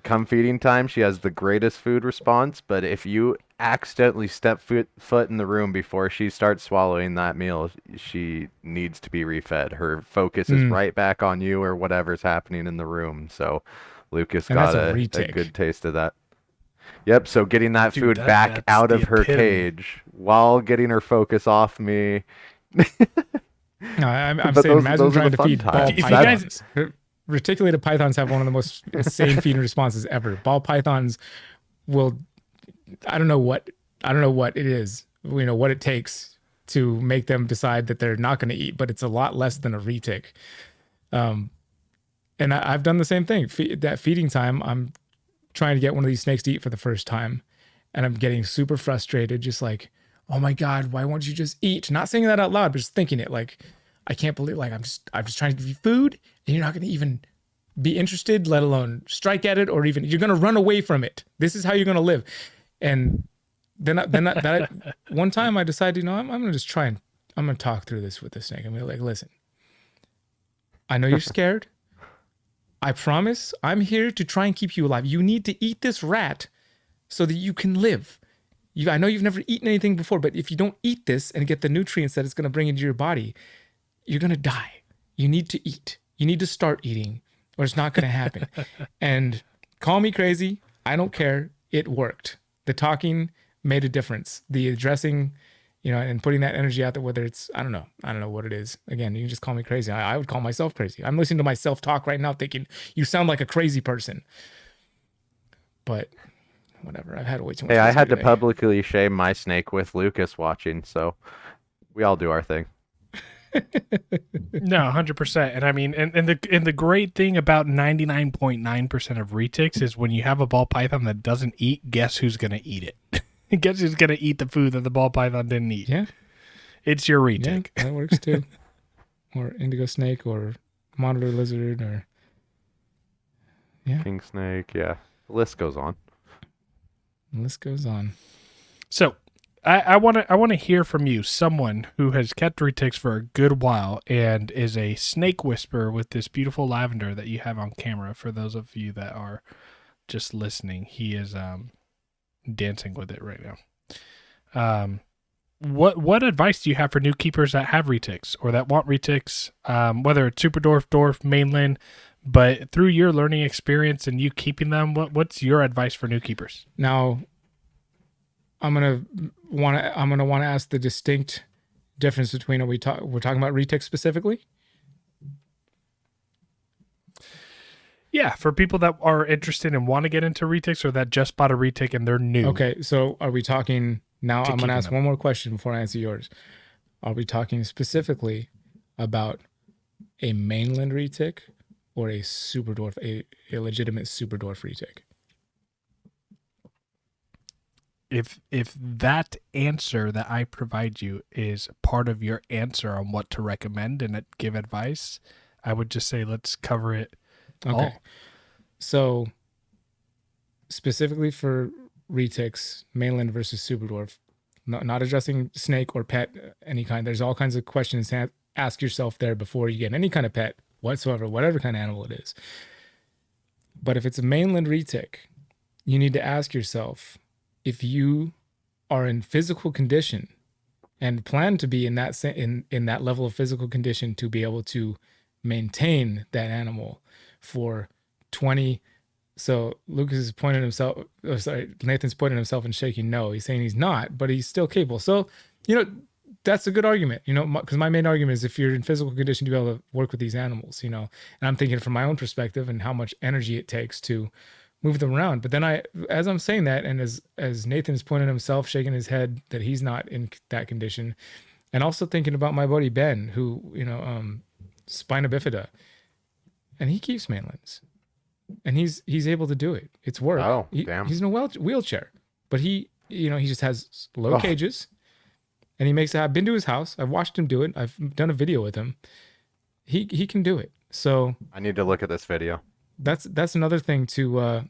come feeding time, she has the greatest food response, but if you accidentally step foot in the room before she starts swallowing that meal, she needs to be refed. Her focus is right back on you or whatever's happening in the room. So Lucas And got that's a a retic. good taste of that. Yep, so getting that Dude, food back that's out of the her epitome. cage while getting her focus off me. no, I'm But saying those imagine are trying the to fun feed ball times. If you pythons. Reticulated pythons have one of the most insane feeding responses ever. Ball pythons will, I don't know what it is, you know, what it takes to make them decide that they're not going to eat, but it's a lot less than a retic. And I've done the same thing. That feeding time, I'm trying to get one of these snakes to eat for the first time, and I'm getting super frustrated, just like, oh my God, why won't you just eat? Not saying that out loud, but just thinking it like, I can't believe, like, I'm just trying to give you food and you're not going to even be interested, let alone strike at it, or even you're going to run away from it. This is how you're going to live. And one time I decided, I'm going to just try and I'm going to talk through this with the snake. I'm going to be like, listen, I know you're scared. I promise I'm here to try and keep you alive. You need to eat this rat so that you can live. I know you've never eaten anything before, but if you don't eat this and get the nutrients that it's going to bring into your body, you're going to die. You need to eat. You need to start eating or it's not going to happen. And call me crazy. I don't care. It worked. The talking made a difference. The addressing, and putting that energy out there, whether it's, I don't know what it is. Again, you can just call me crazy. I would call myself crazy. I'm listening to myself talk right now thinking, you sound like a crazy person. But whatever. I've had way too much. Hey, I had to today. publicly shame my snake with Lucas watching, so we all do our thing. No, 100%. And I mean, and the great thing about 99.9% of retics is when you have a ball python that doesn't eat, guess who's going to eat it? Guess who's going to eat the food that the ball python didn't eat? Yeah. It's your retic. Yeah, that works too. Or indigo snake or monitor lizard or King snake, yeah. The list goes on. The list goes on. So I want to hear from you, someone who has kept retics for a good while and is a snake whisperer with this beautiful lavender that you have on camera. For those of you that are just listening, he is dancing with it right now. What advice do you have for new keepers that have retics or that want retics, whether it's super dwarf, mainland, but through your learning experience and you keeping them, what's your advice for new keepers? Now, I'm gonna want to ask the distinct difference between we're talking about retics specifically. Yeah, for people that are interested and want to get into retics or that just bought a retic and they're new. Okay, so are we talking now? I'm going to ask them. one more question before I answer yours. Are we talking specifically about a mainland retic or a super dwarf, a legitimate super dwarf retic? If that answer that I provide you is part of your answer on what to recommend and give advice, I would just say let's cover it. Okay. all. So specifically for retics, mainland versus super dwarf, not addressing snake or pet any kind. There's all kinds of questions to ask yourself there before you get any kind of pet whatsoever, whatever kind of animal it is. But if it's a mainland retic, you need to ask yourself if you are in physical condition and plan to be in that level of physical condition to be able to maintain that animal for 20. So Lucas is pointing himself. Oh, sorry, Nathan's pointing himself and shaking no. He's saying he's not, but he's still capable. So, that's a good argument, because my main argument is if you're in physical condition to be able to work with these animals, and I'm thinking from my own perspective and how much energy it takes to move them around. But then as I'm saying that, and as Nathan is pointing himself, shaking his head that he's not in that condition, and also thinking about my buddy Ben, who, spina bifida, and he keeps mainlands, and he's able to do it. It's work. Oh, damn. He's in a wheelchair, but he just has low cages, and he makes it. I've been to his house. I've watched him do it. I've done a video with him. He can do it. So I need to look at this video. that's another thing to.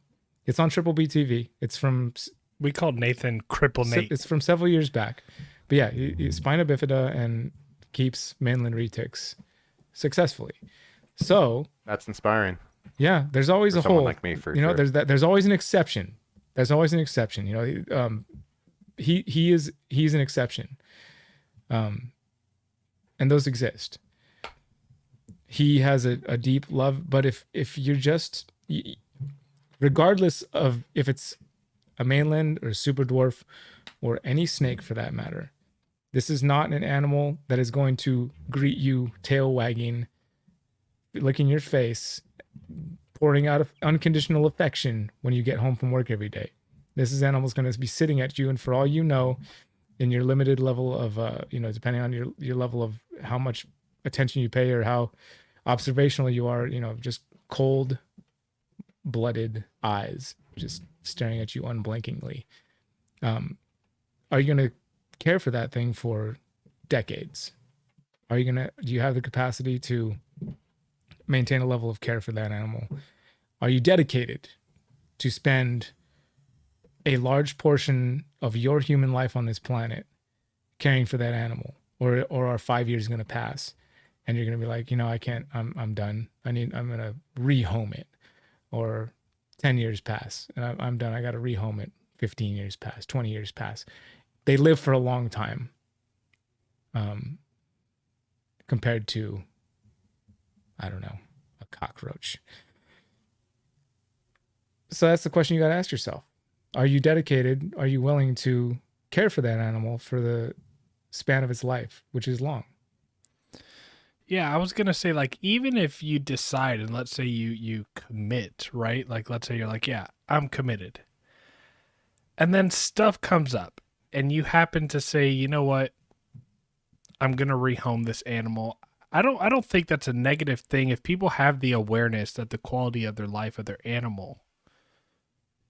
It's on Triple B TV. It's from. We called Nathan Cripple Nate. It's from several years back, but yeah, he spina bifida and keeps mainland retics successfely. So That's inspiring. yeah, there's always For a someone hole. like me, for sure. There's always an exception. There's always an exception. He's an exception. And those exist. He has a deep love, but if you're just, regardless of if it's a mainland or a super dwarf or any snake for that matter, this is not an animal that is going to greet you tail wagging, licking your face, pouring out of unconditional affection when you get home from work every day. This animal's going to be sitting at you, and for all you know, in your limited level of, depending on your level of how much attention you pay or how observational you are, just cold-blooded eyes just staring at you unblinkingly. Are you going to care for that thing for decades? do you have the capacity to maintain a level of care for that animal? Are you dedicated to spend a large portion of your human life on this planet caring for that animal? Or are 5 years going to pass and you're going to be like, I can't, I'm done. I'm going to rehome it. Or 10 years pass and I'm done. I got to rehome it. 15 years pass, 20 years pass. They live for a long time compared to, I don't know, a cockroach. So that's the question you got to ask yourself. Are you dedicated? Are you willing to care for that animal for the span of its life, which is long? Yeah, I was gonna say, like, even if you decide and let's say you commit, right? Like, let's say you're like, yeah, I'm committed, and then stuff comes up, and you happen to say, you know what, I'm gonna rehome this animal. I don't think that's a negative thing if people have the awareness that the quality of their life of their animal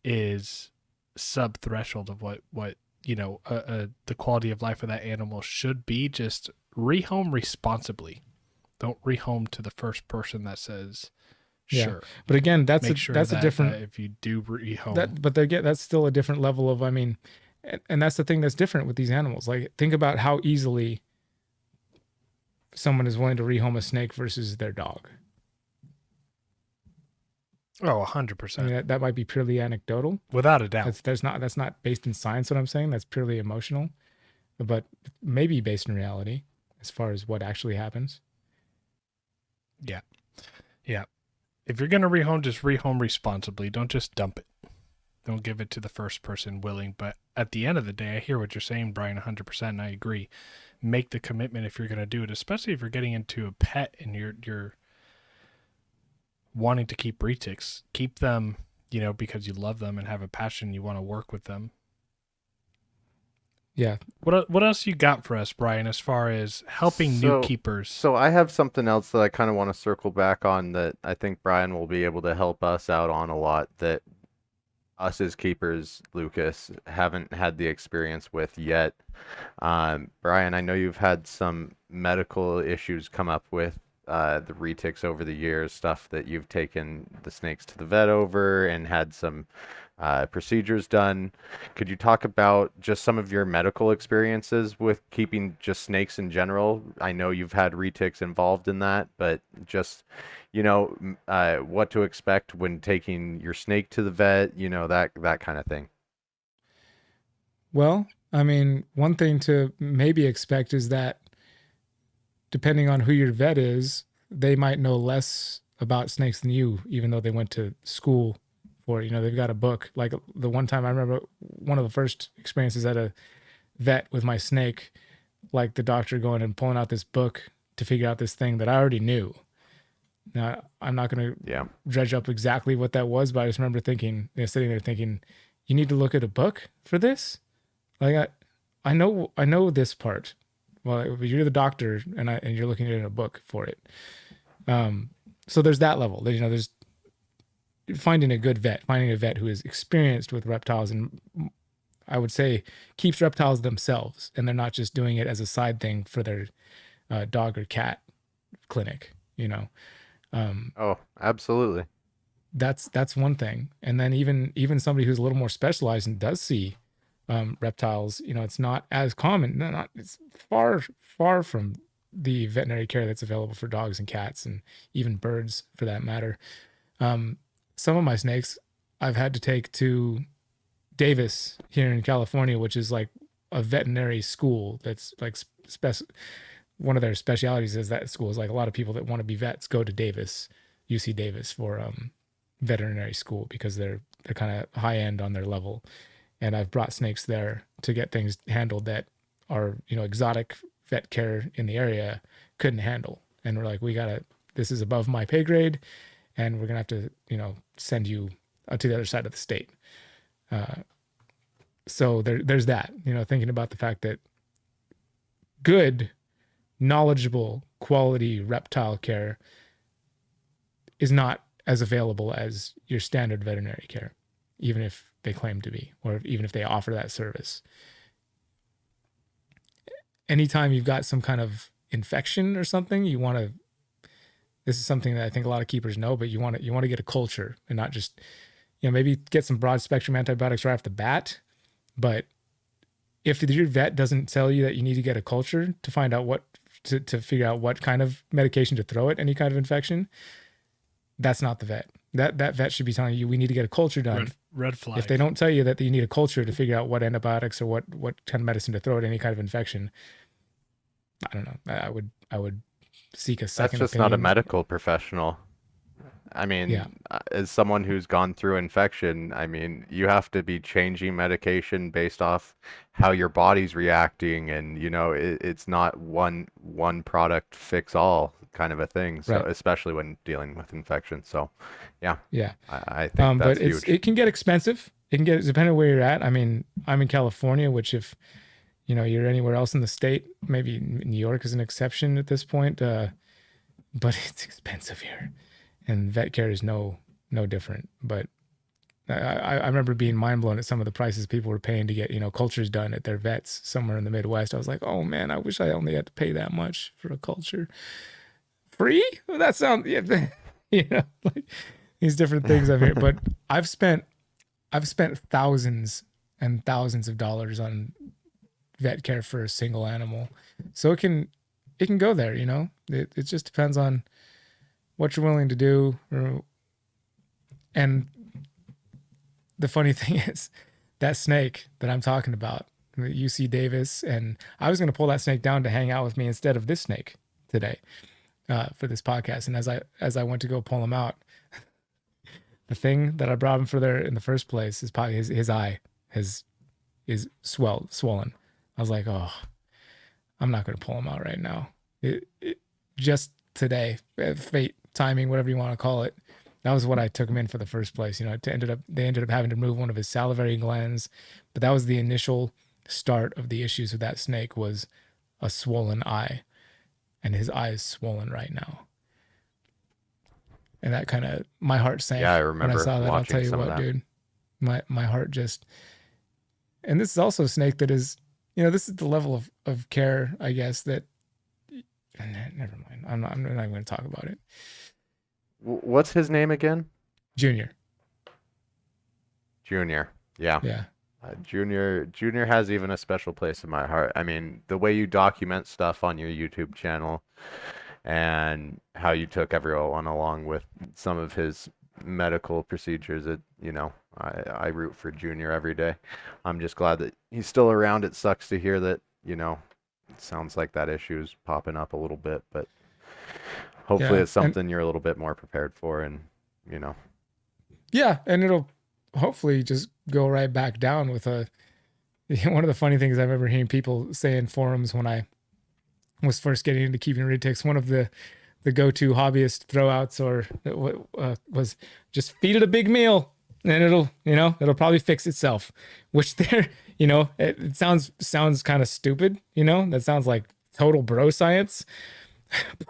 is sub threshold of what the quality of life of that animal should be. Just rehome responsibly. Don't rehome to the first person that says sure. Yeah. But again, that's Make sure a different. that if you do rehome, That's still a different level of. I mean, and that's the thing that's different with these animals. Like, think about how easily someone is willing to rehome a snake versus their dog. oh, I 100%, mean, that might be purely anecdotal. without a doubt. That's not based in science. What I'm saying, that's purely emotional, but maybe based in reality as far as what actually happens. Yeah. If you're gonna rehome, just rehome responsibly. Don't just dump it. Don't give it to the first person willing. But at the end of the day, I hear what you're saying, Brian, 100%. And I agree. Make the commitment if you're gonna do it, especially if you're getting into a pet and you're wanting to keep retics. Keep them, because you love them and have a passion. You want to work with them. Yeah. What else you got for us, Brian, as far as helping new keepers? So I have something else that I kind of want to circle back on that I think Brian will be able to help us out on a lot that us as keepers, Lucas, haven't had the experience with yet. Brian, I know you've had some medical issues come up with the retics over the years, stuff that you've taken the snakes to the vet over and had some procedures done. Could you talk about just some of your medical experiences with keeping just snakes in general? I know you've had retics involved in that, but just, what to expect when taking your snake to the vet, that kind of thing. Well, I mean, one thing to maybe expect is that depending on who your vet is, they might know less about snakes than you, even though they went to school for it. They've got a book. Like the one time I remember one of the first experiences at a vet with my snake, like the doctor going and pulling out this book to figure out this thing that I already knew. Now, I'm not going to dredge up exactly what that was, but I just remember thinking, sitting there thinking, you need to look at a book for this? Like, I know this part. Well, you're the doctor and you're looking at a book for it. So there's that level. There's finding a vet who is experienced with reptiles and I would say keeps reptiles themselves, and they're not just doing it as a side thing for their dog or cat clinic. Oh, absolutely. That's one thing. And then even somebody who's a little more specialized and does see reptiles, it's not as common. It's far from the veterinary care that's available for dogs and cats and even birds for that matter. Some of my snakes I've had to take to Davis here in California, which is like a veterinary school that's like one of their specialities is that school is like a lot of people that want to be vets go to Davis, UC Davis for veterinary school because they're kind of high end on their level. And I've brought snakes there to get things handled that are, exotic vet care in the area couldn't handle. And we're like, this is above my pay grade and we're going to have to, send you to the other side of the state. So there's that, thinking about the fact that good, knowledgeable, quality reptile care is not as available as your standard veterinary care, even if they claim to be, or even if they offer that service. Anytime you've got some kind of infection or something, you want to. This is something that I think a lot of keepers know, but you want to get a culture and not just, maybe get some broad spectrum antibiotics right off the bat. But if your vet doesn't tell you that you need to get a culture to find out to figure out what kind of medication to throw at any kind of infection, that's not the vet. That vet should be telling you we need to get a culture done. Red flag. If they don't tell you that you need a culture to figure out what antibiotics or what kind of medicine to throw at any kind of infection, I don't know. I would seek a second That's just opinion. not a medical professional. I mean, Yeah. as someone who's gone through infection, I mean, you have to be changing medication based off how your body's reacting, and it's not one product fix all kind of a thing. So Right. especially when dealing with infection. So, yeah, Yeah. I think But that's huge. it can get expensive. It can get, depending on where you're at. I mean, I'm in California, which if you're anywhere else in the state, maybe New York is an exception at this point. But it's expensive here, and vet care is no different. But I remember being mind blown at some of the prices people were paying to get cultures done at their vets somewhere in the Midwest. I was like, oh man, I wish I only had to pay that much for a culture. Free? Well, that sounds like these different things I've heard. But I've spent thousands and thousands of dollars on vet care for a single animal, so it can go there. It just depends on what you're willing to do. And the funny thing is, that snake that I'm talking about, UC Davis, and I was going to pull that snake down to hang out with me instead of this snake today for this podcast. And as I went to go pull him out, the thing that I brought him for there in the first place is probably his eye is swollen. I was like, oh, I'm not going to pull him out right now. It just today, fate, timing, whatever you want to call it. That was what I took him in for the first place. They ended up having to remove one of his salivary glands, but that was the initial start of the issues with that snake, was a swollen eye, and his eye is swollen right now. And that kind of, my heart sank. Yeah, I remember when I saw that. I'll tell you watching some of what, that. dude, my heart just. And this is also a snake that is, this is the level of care, I guess, that. Never mind. I'm not even going to talk about it. What's his name again? Junior. Junior. Yeah. Yeah. Junior has even a special place in my heart. I mean, the way you document stuff on your YouTube channel and how you took everyone along with some of his medical procedures, I root for Junior every day. I'm just glad that he's still around. It sucks to hear that, it sounds like that issue is popping up a little bit, but hopefully it's something you're a little bit more prepared for, and Yeah, and it'll hopefully just go right back down with a. One of the funny things I remember hearing people say in forums when I was first getting into keeping retics, one of the go-to hobbyist throwouts was just feed it a big meal and it'll probably fix itself. Which it sounds kind of stupid, that sounds like total bro science.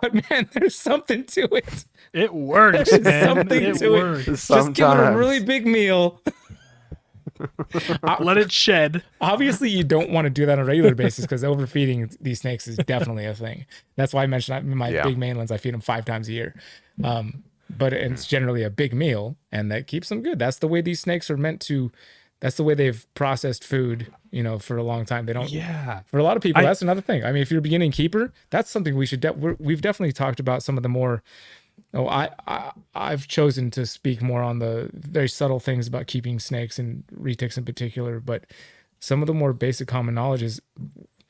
But man, there's something to it. It works, There's man. something It to works. it. Just give it a really big meal. Let it shed. Obviously, you don't want to do that on a regular basis because overfeeding these snakes is definitely a thing. That's why I mentioned my big mainlands. I feed them 5 times a year. But it's generally a big meal, and that keeps them good. That's the way these snakes are meant to. That's the way they've processed food, for a long time. They don't. Yeah. For a lot of people, that's another thing. I mean, if you're a beginning keeper, that's something we should. We've definitely talked about some of the more. I've chosen to speak more on the very subtle things about keeping snakes and retics in particular, but some of the more basic common knowledge is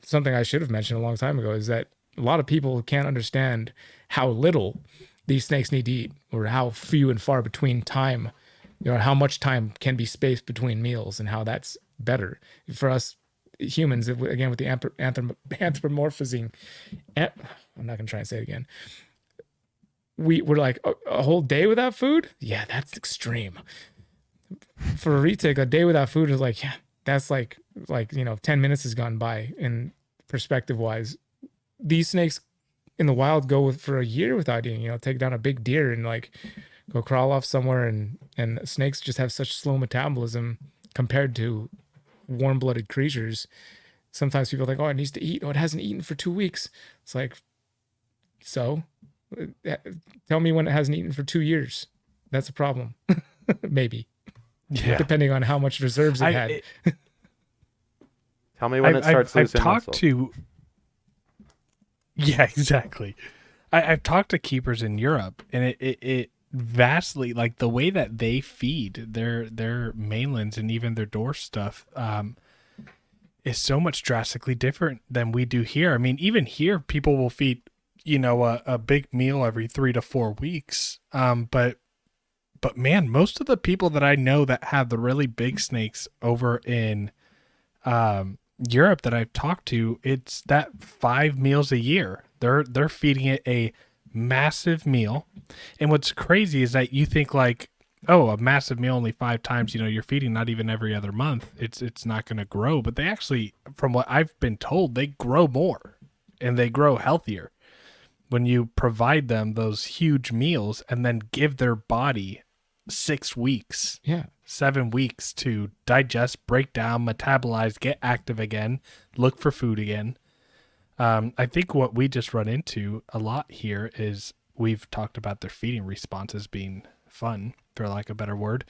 something I should have mentioned a long time ago, is that a lot of people can't understand how little these snakes need to eat, or how few and far between time, how much time can be spaced between meals, and how that's better for us humans. Again, with the anthropomorphizing, I'm not going to try and say it again. We're like a whole day without food. Yeah, that's extreme. For a retic, a day without food is like, yeah, that's like 10 minutes has gone by. In perspective wise, these snakes in the wild go for a year without eating. Take down a big deer and go crawl off somewhere, and snakes just have such slow metabolism compared to warm-blooded creatures. Sometimes people are like, oh, it needs to eat. Oh, it hasn't eaten for 2 weeks. It's like, So tell me when it hasn't eaten for 2 years. That's a problem. Maybe. Yeah. Depending on how much reserves it had. Tell me when it starts losing muscle. Yeah, exactly. I've talked to keepers in Europe, and it vastly, like the way that they feed their mainlands and even their door stuff is so much drastically different than we do here. I mean, even here, people will feed, a big meal every 3 to 4 weeks. But man, most of the people that I know that have the really big snakes over in Europe that I've talked to, it's that 5 meals a year. They're feeding it a massive meal. And what's crazy is that you think like, oh, a massive meal only 5 times, you're feeding not even every other month. It's not going to grow, but they actually, from what I've been told, they grow more and they grow healthier when you provide them those huge meals and then give their body 6 weeks. Yeah. 7 weeks to digest, break down, metabolize, get active again, look for food again. I think what we just run into a lot here is we've talked about their feeding responses being fun, for lack of a better word.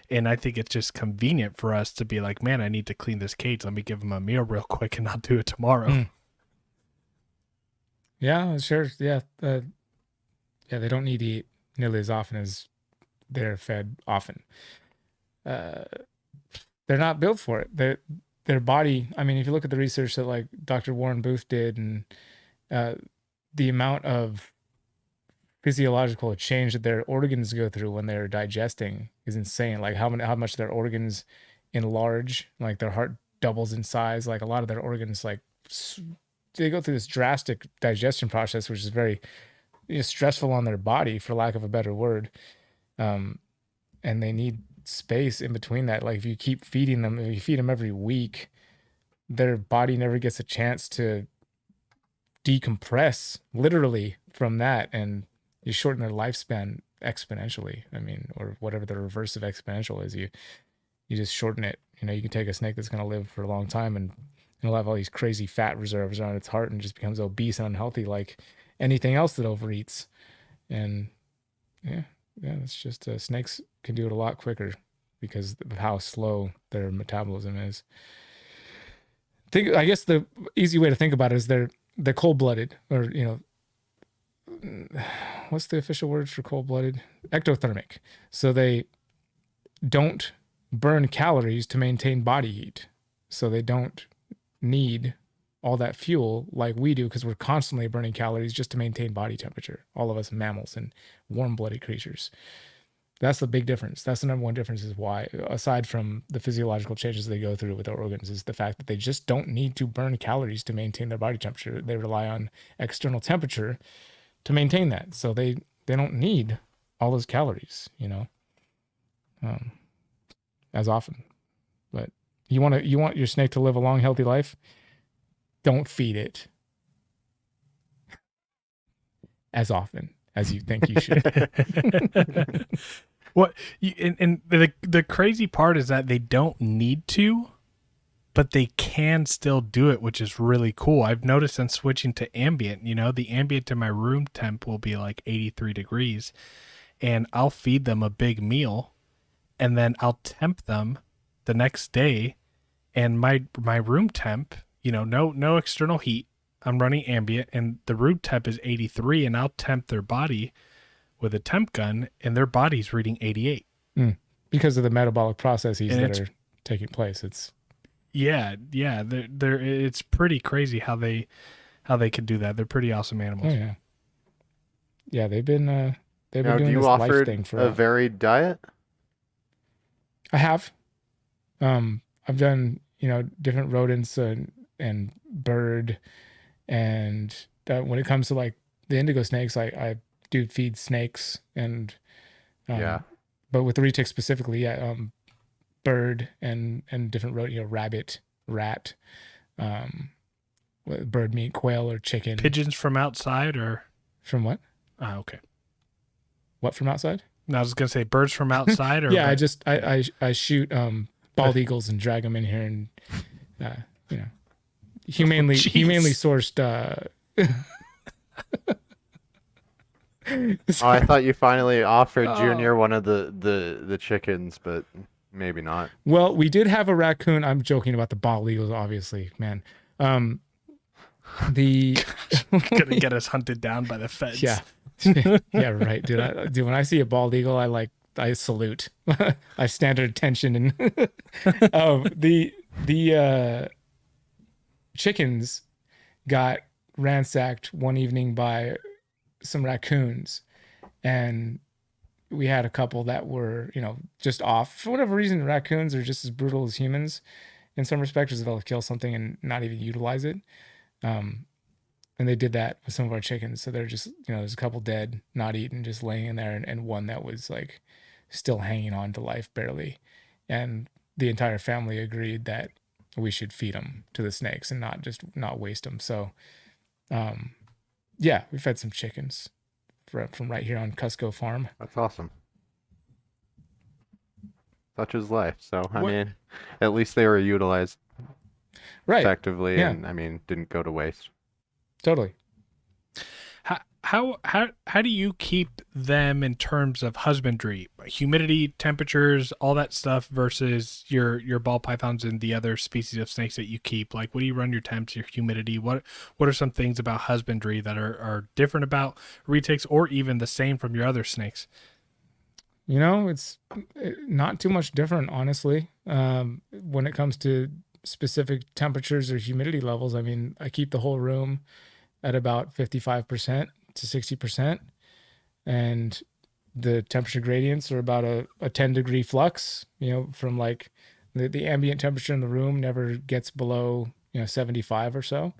And I think it's just convenient for us to be like, man, I need to clean this cage. Let me give them a meal real quick and I'll do it tomorrow. Yeah, sure. Yeah. They don't need to eat nearly as often as they're fed often. They're not built for it. Their body, I mean, if you look at the research that like Dr. Warren Booth did and the amount of physiological change that their organs go through when they're digesting is insane. Like how much their organs enlarge, like their heart doubles in size. Like a lot of their organs, like they go through this drastic digestion process, which is very stressful on their body, for lack of a better word. And they need space in between that. Like if you keep feeding them, if you feed them every week, their body never gets a chance to decompress literally from that, and you shorten their lifespan exponentially. I mean, or whatever the reverse of exponential is, you just shorten it. You can take a snake that's going to live for a long time and it'll have all these crazy fat reserves around its heart and just becomes obese and unhealthy like anything else that overeats. And yeah, it's just snakes can do it a lot quicker because of how slow their metabolism is. I guess the easy way to think about it is they're cold-blooded, or what's the official word for cold-blooded? Ectothermic. So they don't burn calories to maintain body heat. So they don't need all that fuel like we do, because we're constantly burning calories just to maintain body temperature. All of us mammals and warm-blooded creatures. That's the big difference. That's the number one difference, is why, aside from the physiological changes they go through with their organs, is the fact that they just don't need to burn calories to maintain their body temperature. They rely on external temperature to maintain that. So they don't need all those calories, as often. But you want your snake to live a long, healthy life? Don't feed it as often as you think you should. And the crazy part is that they don't need to, but they can still do it, which is really cool. I've noticed in switching to ambient, the ambient in my room temp will be like 83 degrees, and I'll feed them a big meal and then I'll temp them the next day, and my room temp, no external heat. I'm running ambient and the room temp is 83, and I'll temp their body with a temp gun and their body's reading 88. Because of the metabolic processes that are taking place. It's it's pretty crazy how they can do that. They're pretty awesome animals. Oh, yeah, they've been now, doing do you this offer life thing for a varied diet? I have. I've done different rodents and bird, and when it comes to like the indigo snakes, I do feed snakes and but with the retic specifically, bird and different rodent, rabbit, rat, bird meat, quail or chicken. Pigeons from outside, or from what? Okay. What from outside? No, I was gonna say birds from outside, or yeah, I shoot bald eagles and drag them in here, and humanely sourced Oh, I thought you finally offered Oh. Junior one of the chickens, but maybe not. Well, we did have a raccoon. I'm joking about the bald eagles, obviously, man. The Gonna get us hunted down by the feds. yeah, yeah, right, dude. Dude, when I see a bald eagle, I salute. I stand at attention, and the chickens got ransacked one evening by some raccoons, and we had a couple that were, just off for whatever reason. Raccoons are just as brutal as humans in some respects. They'll kill something and not even utilize it. Um, and they did that with some of our chickens. So they're just, there's a couple dead, not eaten, just laying in there, and one that was like still hanging on to life barely. And the entire family agreed that we should feed them to the snakes and not waste them. So, yeah, we fed some chickens from right here on Kusko Farm. That's awesome. Such is life. So, I What- mean, at least they were utilized Right. effectively, Yeah. and I mean, didn't go to waste. Totally. How do you keep them in terms of husbandry, humidity, temperatures, all that stuff versus your ball pythons and the other species of snakes that you keep? Like, what do you run your temps, your humidity? What are some things about husbandry that are different about retics, or even the same from your other snakes? It's not too much different, honestly. When it comes to specific temperatures or humidity levels, I mean, I keep the whole room at about 55% to 60%. And the temperature gradients are about a 10-degree flux, from like the ambient temperature in the room never gets below, 75 or so.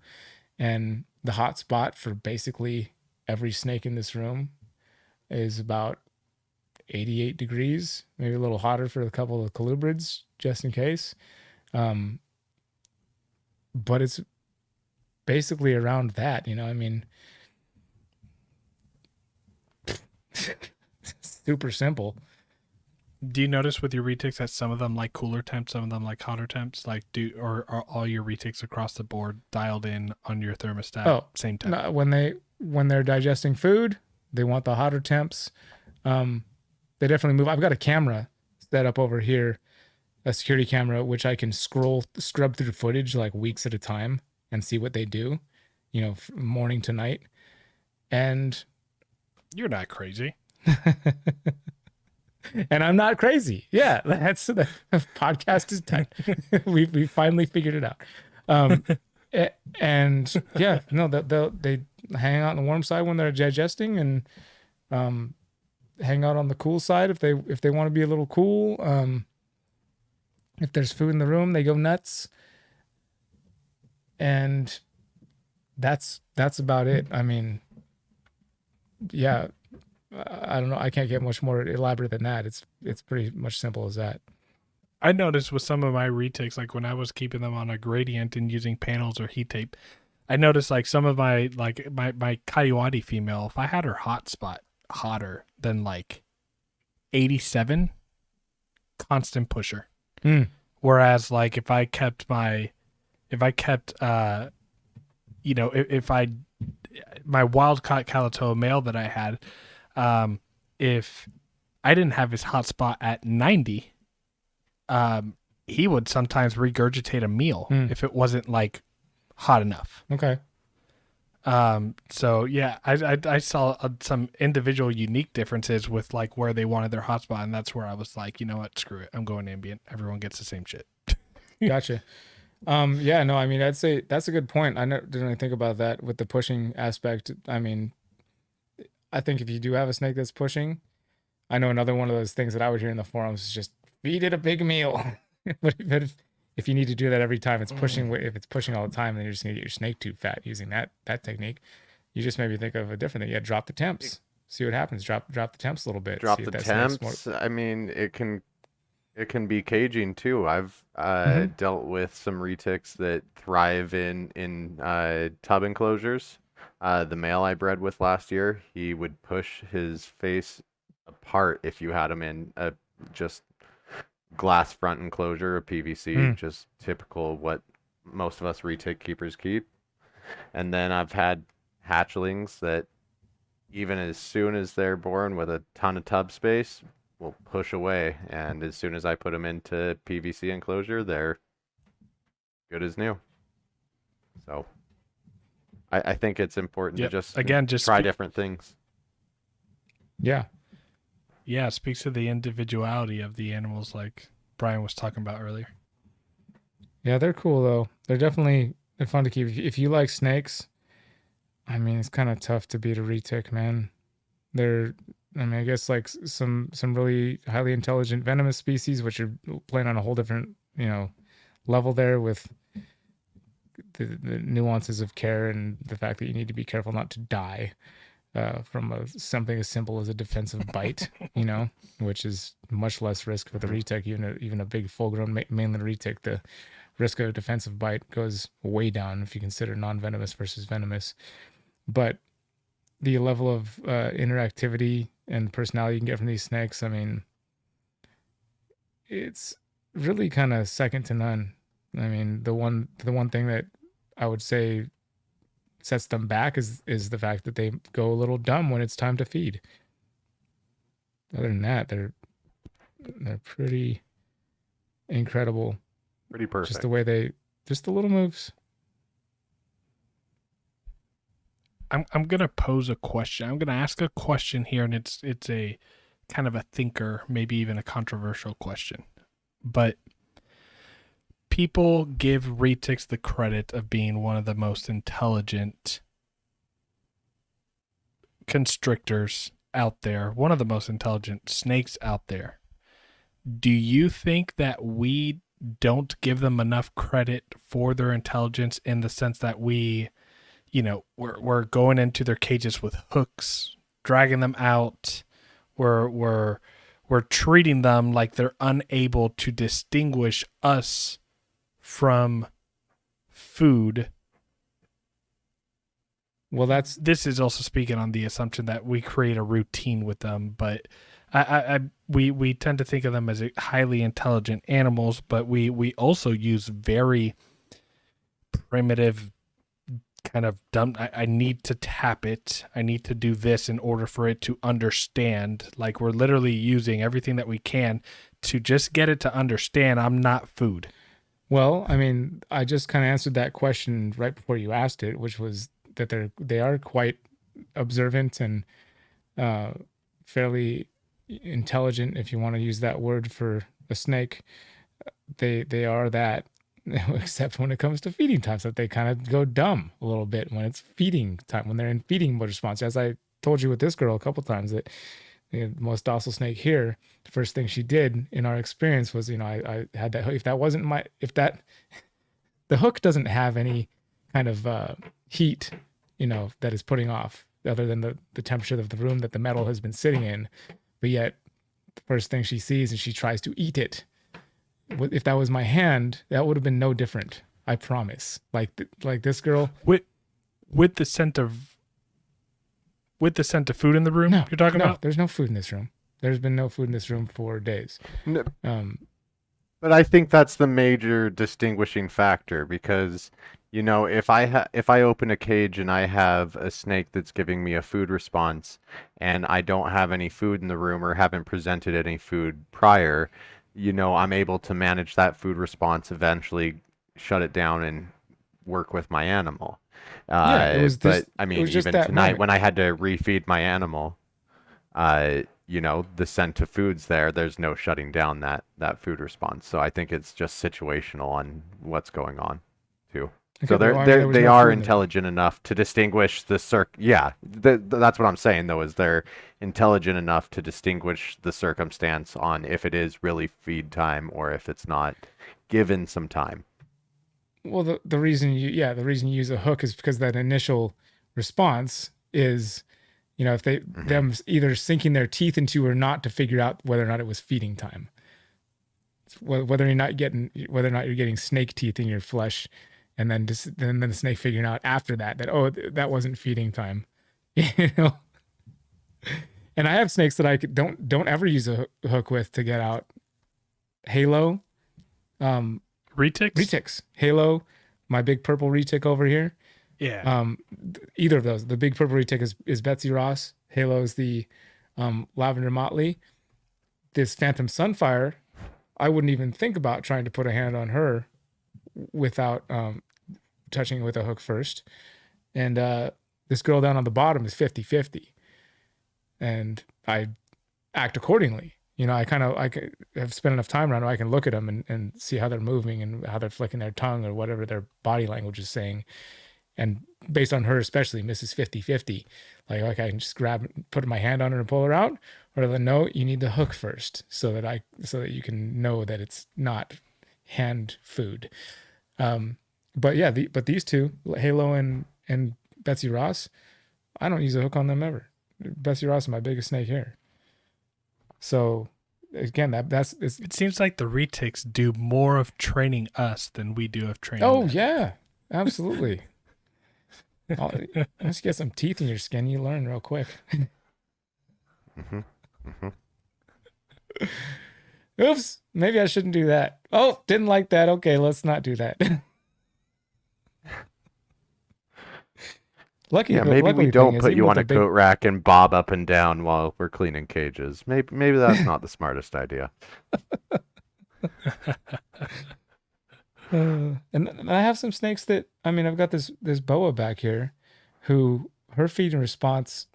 And the hot spot for basically every snake in this room is about 88 degrees, maybe a little hotter for a couple of colubrids, just in case. But it's basically around that, I mean, super simple. Do you notice with your retics that some of them like cooler temps, some of them like hotter temps? Like, or are all your retics across the board dialed in on your thermostat? Oh, Same temp. No, when they're digesting food, they want the hotter temps. They definitely move. I've got a camera set up over here, a security camera, which I can scrub through footage like weeks at a time and see what they do, from morning to night. And You're not crazy. and I'm not crazy. Yeah, that's the podcast is done. we finally figured it out. And yeah, no, they hang out on the warm side when they're digesting, and hang out on the cool side if they want to be a little cool. If there's food in the room, they go nuts. And that's about it. I mean, yeah, I don't know. I can't get much more elaborate than that. It's pretty much simple as that. I noticed with some of my retics, like when I was keeping them on a gradient and using panels or heat tape, I noticed like some of my Coyote female, if I had her hot spot hotter than like 87, constant pusher. Whereas like if I kept my wild-caught Calato male that I had, if I didn't have his hot spot at 90, he would sometimes regurgitate a meal if it wasn't like hot enough. Okay. So yeah, I saw some individual unique differences with like where they wanted their hotspot, and that's where I was like, you know what, screw it, I'm going ambient. Everyone gets the same shit. Gotcha. Yeah, no, I mean, I'd say that's a good point. I didn't really think about that with the pushing aspect. I mean, I think if you do have a snake that's pushing, I know another one of those things that I would hear in the forums is just feed it a big meal. But if you need to do that every time it's pushing, if it's pushing all the time, then you're just gonna get your snake too fat using that technique. You just maybe think of a different thing. Yeah, drop the temps. See what happens. Drop the temps a little bit. Drop See the if that snake's temps. more- I mean, it can be caging too. I've dealt with some retics that thrive in tub enclosures. The male I bred with last year, he would push his face apart if you had him in a just glass front enclosure, a PVC, just typical what most of us retic keepers keep. And then I've had hatchlings that even as soon as they're born with a ton of tub space, will push away. And as soon as I put them into PVC enclosure, they're good as new. So I think it's important to Yep. just Again, just try different things. Yeah. Yeah, it speaks to the individuality of the animals, like Brian was talking about earlier. Yeah, they're cool though. They're fun to keep. If you like snakes, I mean, it's kind of tough to beat a retic, man. I guess like some really highly intelligent venomous species, which are playing on a whole different, level there with the nuances of care and the fact that you need to be careful not to die from something as simple as a defensive bite, which is much less risk for the retic. Even a big full-grown mainland retic, the risk of a defensive bite goes way down if you consider non-venomous versus venomous. But the level of interactivity and personality you can get from these snakes, I mean, it's really kind of second to none. I mean, the one thing that I would say sets them back is the fact that they go a little dumb when it's time to feed. Other than that, they're pretty incredible. Pretty perfect. Just the way just the little moves. I'm gonna pose a question. I'm gonna ask a question here, and it's a kind of a thinker, maybe even a controversial question. But people give retics the credit of being one of the most intelligent constrictors out there, one of the most intelligent snakes out there. Do you think that we don't give them enough credit for their intelligence, in the sense that we're going into their cages with hooks, dragging them out, we're treating them like they're unable to distinguish us from food? Well, this is also speaking on the assumption that we create a routine with them, but we tend to think of them as highly intelligent animals, but we also use very primitive kind of dumb. I need to tap it. I need to do this in order for it to understand. Like, we're literally using everything that we can to just get it to understand I'm not food. Well, I mean, I just kind of answered that question right before you asked it, which was that they are quite observant and fairly intelligent, if you want to use that word for a snake. They are that, except when it comes to feeding time, so that they kind of go dumb a little bit when it's feeding time, when they're in feeding mode response. As I told you with this girl a couple times, that the most docile snake here, the first thing she did in our experience was, I had that hook. The hook doesn't have any kind of heat, that is putting off, other than the temperature of the room that the metal has been sitting in. But yet, the first thing she sees is she tries to eat it. If that was my hand, that would have been no different. I promise. Like this girl with the scent of food in the room. You're talking about? There's no food in this room. There's been no food in this room for days. No, but I think that's the major distinguishing factor, because if I open a cage and I have a snake that's giving me a food response, and I don't have any food in the room or haven't presented any food prior, I'm able to manage that food response, eventually shut it down and work with my animal. But I mean, even tonight when I had to refeed my animal, the scent of food's there's no shutting down that food response. So I think it's just situational on what's going on too. Okay, So they are intelligent enough to distinguish the Yeah, that's what I'm saying though, is they're intelligent enough to distinguish the circumstance on if it is really feed time or if it's not, given some time. Well, the reason you use a hook is because that initial response is, if them either sinking their teeth into or not, to figure out whether or not it was feeding time. Whether or not you're getting snake teeth in your flesh, and then the snake figuring out after that that wasn't feeding time, And I have snakes that I don't ever use a hook with to get out. Halo, Retics? Halo, my big purple retic over here. Yeah. Either of those. The big purple retic is Betsy Ross. Halo is the lavender motley. This Phantom Sunfire, I wouldn't even think about trying to put a hand on her without touching it with a hook first. And this girl down on the bottom is 50-50. And I act accordingly. You know, I have spent enough time around where I can look at them and see how they're moving and how they're flicking their tongue or whatever their body language is saying. And based on her, especially Mrs. 50-50, like I can just put my hand on her and pull her out, or no, you need the hook first so that you can know that it's not hand food. But yeah, but these two, Halo and Betsy Ross, I don't use a hook on them ever. Betsy Ross is my biggest snake here. So again, it seems like the retics do more of training us than we do of training Oh them. yeah, absolutely. Once you get some teeth in your skin, you learn real quick. Oops, maybe I shouldn't do that. Oh, didn't like that. Okay, let's not do that. Maybe we don't put you on a coat rack and bob up and down while we're cleaning cages. Maybe that's not the smartest idea. And I have some snakes that, I mean, I've got this boa back here, who her feeding response,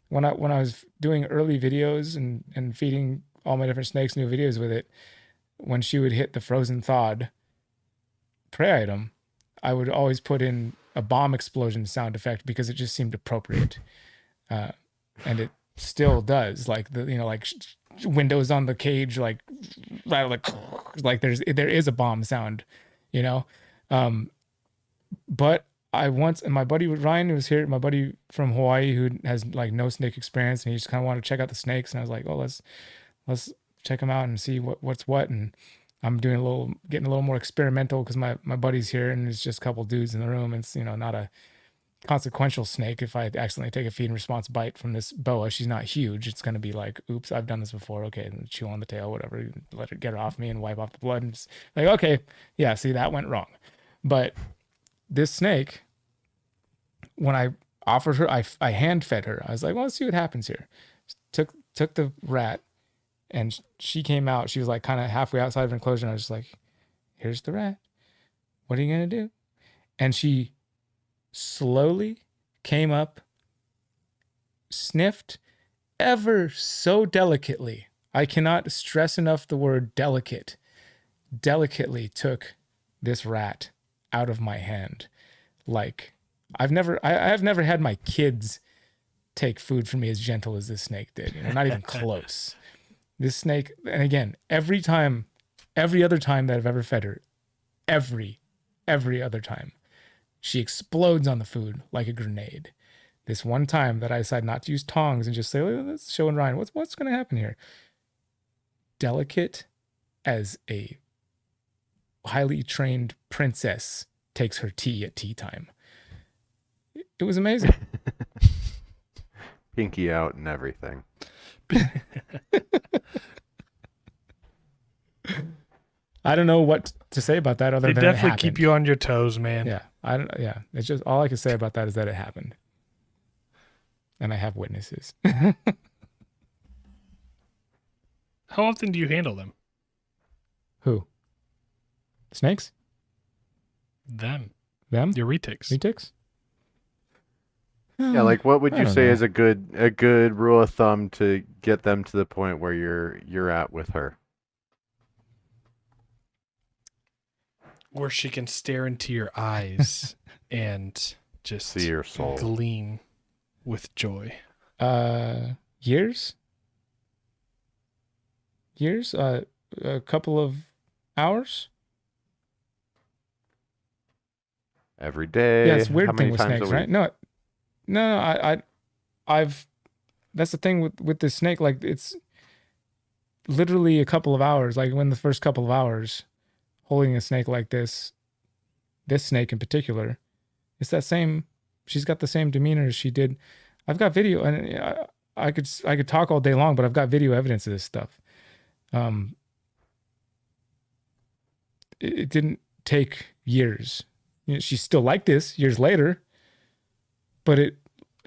when I was doing early videos and feeding all my different snakes new videos with it, when she would hit the frozen thawed prey item, I would always put in a bomb explosion sound effect because it just seemed appropriate, and it still does. Like like windows on the cage, like there is a bomb sound, But and my buddy Ryan, who was here, my buddy from Hawaii, who has like no snake experience, and he just kind of wanted to check out the snakes, and I was like, oh, let's check them out and see what's what. And I'm getting a little more experimental because my buddy's here and there's just a couple dudes in the room. And it's, not a consequential snake. If I accidentally take a feed and response bite from this boa, she's not huge. It's going to be like, oops, I've done this before. Okay. And chew on the tail, whatever, let her get her off me and wipe off the blood. And just like, okay, yeah, see, that went wrong. But this snake, when I offered her, I hand fed her. I was like, well, let's see what happens here. Took the rat, and she came out. She was like kind of halfway outside of an enclosure. And I was just like, here's the rat. What are you going to do? And she slowly came up, sniffed ever so delicately. I cannot stress enough the word delicate. Delicately took this rat out of my hand. Like I've never had my kids take food from me as gentle as this snake did. Not even close. This snake, and again, every other time that I've ever fed her, every other time, she explodes on the food like a grenade. This one time that I decided not to use tongs and just say, let's show Ryan, what's going to happen here? Delicate as a highly trained princess takes her tea at tea time. It was amazing. Pinky out and everything. I don't know what to say about that other they than definitely keep you on your toes, man. Yeah, Yeah, it's just all I can say about that is that it happened, and I have witnesses. How often do you handle them? Who? Snakes? Them. Your retics. Retics? Yeah, like what would you say know. is a good rule of thumb to get them to the point where you're at with her? Where she can stare into your eyes and just see your soul gleam with joy. Years? A couple of hours? Every day. Yeah, it's a weird How many thing with times snakes, a week? right? No, I've that's the thing with this snake, like it's literally a couple of hours, like when the first couple of hours holding a snake like this snake in particular, it's that same, she's got the same demeanor as she did. I've got video, and I could talk all day long, but I've got video evidence of this stuff. It didn't take years. She's still like this years later, but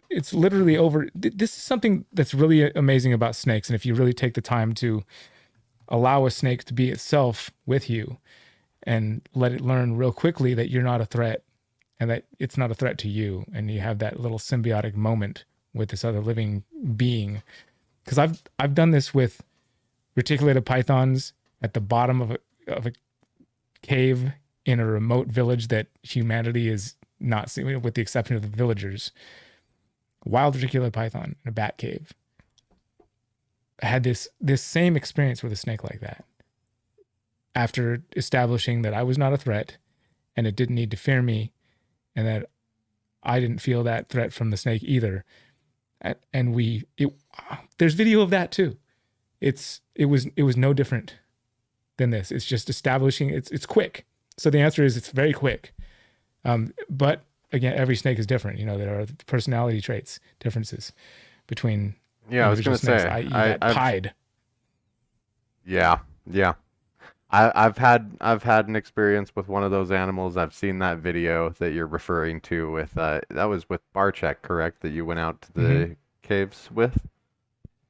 it's literally over. This is something that's really amazing about snakes. And if you really take the time to allow a snake to be itself with you and let it learn real quickly that you're not a threat and that it's not a threat to you, and you have that little symbiotic moment with this other living being. Because I've done this with reticulated pythons at the bottom of a cave in a remote village that humanity is not seeing, with the exception of the villagers. Wild reticulated python in a bat cave. I had this same experience with a snake like that. After establishing that I was not a threat and it didn't need to fear me, and that I didn't feel that threat from the snake either. And there's video of that too. It was no different than this. It's just establishing, it's quick. So the answer is it's very quick. But again, every snake is different. There are personality traits differences between Yeah, I was going to snakes, say, i.e. that pied. Yeah. I've had an experience with one of those animals. I've seen that video that you're referring to with that was with Barchek, correct? That you went out to the caves with?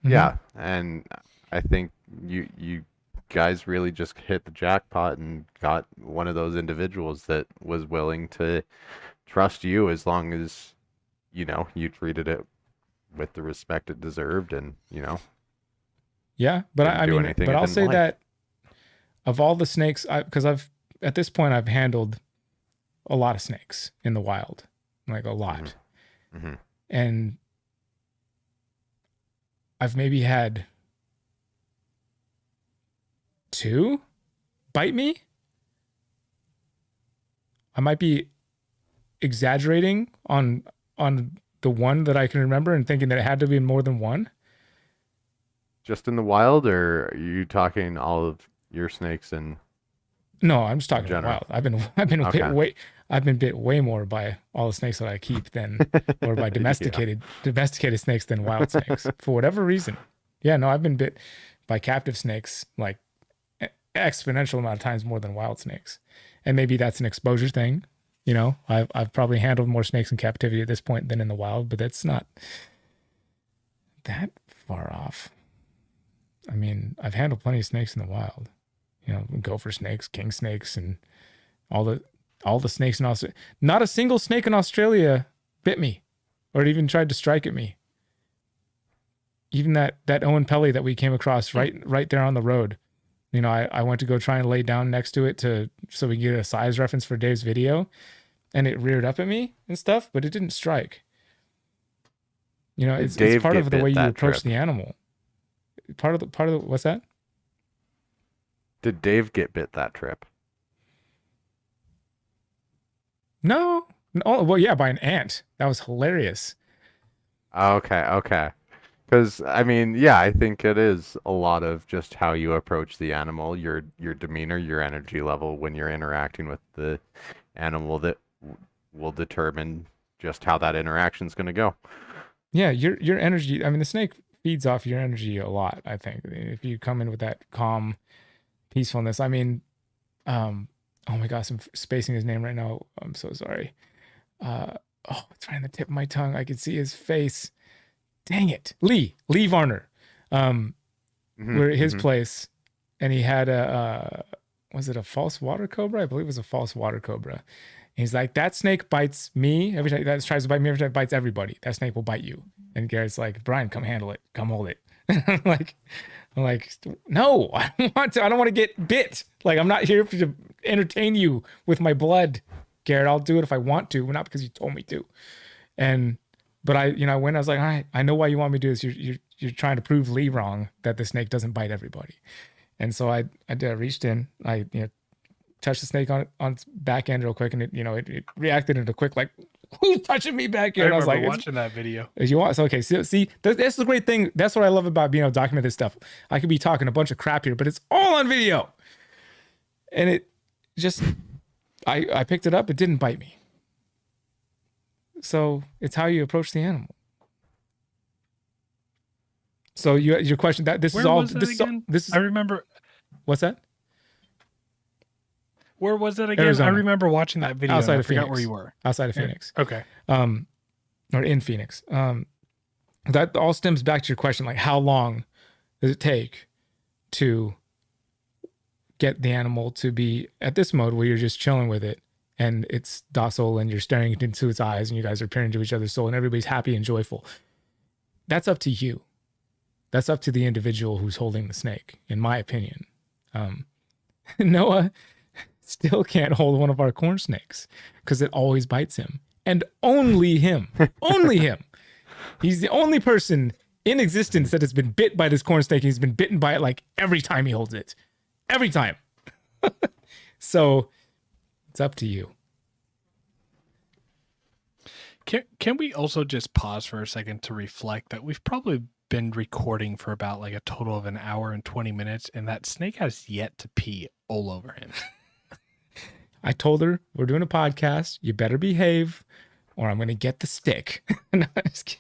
Mhm. Yeah, and I think you guys really just hit the jackpot and got one of those individuals that was willing to trust you as long as you treated it with the respect it deserved, and Yeah, but didn't I do mean, anything but it I'll didn't say like. that of all the snakes, because at this point I've handled a lot of snakes in the wild, like a lot, hmm and I've maybe had 2 bite me. I might be exaggerating on the one that I can remember and thinking that it had to be more than one. Just in the wild, or are you talking all of your snakes and No, I'm just talking about general? wild. I've been Okay. bit way more by all the snakes that I keep than, or by Yeah. domesticated snakes than wild snakes for whatever reason. Yeah, no, I've been bit by captive snakes like exponential amount of times more than wild snakes, and maybe that's an exposure thing. I've probably handled more snakes in captivity at this point than in the wild, but that's not that far off. I mean, I've handled plenty of snakes in the wild. Gopher snakes, king snakes, and all the snakes in Australia. Not a single snake in Australia bit me, or even tried to strike at me. Even that Owen Pelly that we came across right there on the road. I went to go try and lay down next to it so we can get a size reference for Dave's video, and it reared up at me and stuff, but it didn't strike. It's Dave part get of the bit way you that approach trip? the animal. Part of the what's that? Did Dave get bit that trip? No. Oh, well, yeah, by an ant. That was hilarious. Okay. Because I mean, yeah, I think it is a lot of just how you approach the animal, your demeanor, your energy level when you're interacting with the animal that will determine just how that interaction's going to go. Yeah, your energy. I mean, the snake feeds off your energy a lot. I think if you come in with that calm peacefulness. I mean, oh my gosh, I'm spacing his name right now. I'm so sorry. It's right on the tip of my tongue. I could see his face. Dang it, Lee Varner. We're at his place, and he had was it a false water cobra? I believe it was a false water cobra. And he's like, that snake bites me every time. That tries to bite me every time. It bites everybody. That snake will bite you. And Garrett's like, Brian, come handle it. Come hold it. I'm like, no, I don't want to. I don't want to get bit. Like, I'm not here to entertain you with my blood, Garrett. I'll do it if I want to, not because you told me to. But I went. I was like, all right, I know why you want me to do this. You're trying to prove Lee wrong that the snake doesn't bite everybody. And so I reached in. I touched the snake on its back end real quick, and it reacted in a quick like, who's touching me back here? I And I was remember like, watching that video. you want? So, okay, see, that's the great thing. That's what I love about being able to document this stuff. I could be talking a bunch of crap here, but it's all on video. And it just, I picked it up. It didn't bite me. So it's how you approach the animal. So your question that this Where is all was that this again? this is I remember. what's that? Where was that again? Arizona. I remember watching that video. Outside And I of forgot Phoenix. where you were. Outside of Phoenix. Okay. or in Phoenix. That all stems back to your question, like how long does it take to get the animal to be at this mode where you're just chilling with it and it's docile and you're staring into its eyes and you guys are peering into each other's soul and everybody's happy and joyful. That's up to you. That's up to the individual who's holding the snake, in my opinion. Noah still can't hold one of our corn snakes because it always bites him. And only him. Only him. He's the only person in existence that has been bit by this corn snake. He's been bitten by it like every time he holds it. Every time. So it's up to you. Can we also just pause for a second to reflect that we've probably been recording for about like a total of an hour and 20 minutes, and that snake has yet to pee all over him. I told her, we're doing a podcast. You better behave or I'm going to get the stick. No, I'm just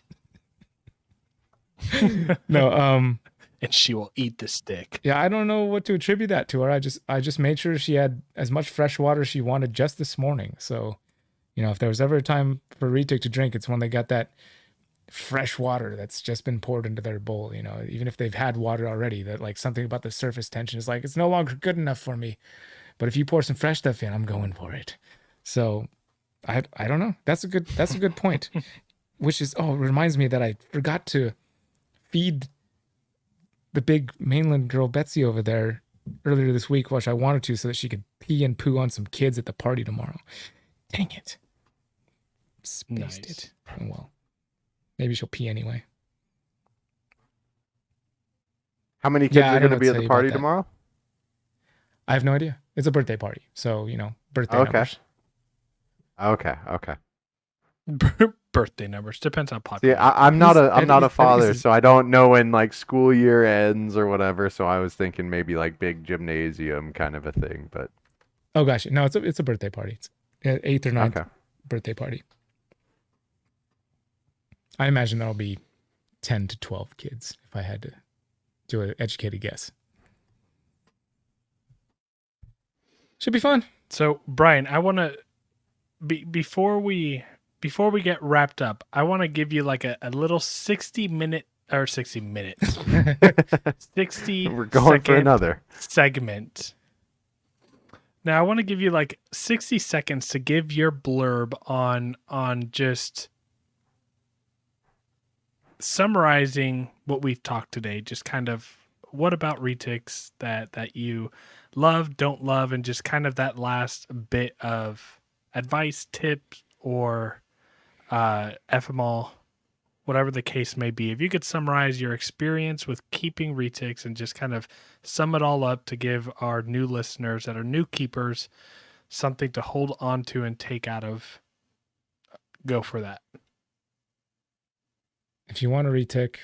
kidding. No, and she will eat the stick. yeah, I don't know what to attribute that to her. I just made sure she had as much fresh water as she wanted just this morning. So, you know, if there was ever a time for Retic to drink, it's when they got that fresh water that's just been poured into their bowl. You know, even if they've had water already, that like something about the surface tension is like, it's no longer good enough for me. But if you pour some fresh stuff in, I'm going for it. So I don't know. That's a good point. Which is, it reminds me that I forgot to feed the big mainland girl Betsy over there earlier this week, which I wanted to, so that she could pee and poo on some kids at the party tomorrow. Dang it. Spaced it. Oh, well, maybe she'll pee anyway. How many kids are going to be at the party tomorrow? I have no idea. It's a birthday party. So, you know, birthday numbers. Okay. Birthday numbers. Depends on popular. See, I'm not a father, so I don't know when like school year ends or whatever. So I was thinking maybe like big gymnasium kind of a thing, but. Oh gosh, no, it's a birthday party. It's 8th or 9th birthday party. I imagine there'll be 10 to 12 kids if I had to do an educated guess. Should be fun. So, Brian, I want to before we get wrapped up, I want to give you like a little 60 minutes. 60 We're going for another segment. Now, I want to give you like 60 seconds to give your blurb on just summarizing what we've talked today. Just kind of what about Retics that you love, don't love, and just kind of that last bit of advice, tips, or FML, whatever the case may be. If you could summarize your experience with keeping Retics and just kind of sum it all up to give our new listeners that are new keepers something to hold on to and take out of, go for that. If you want a Retic,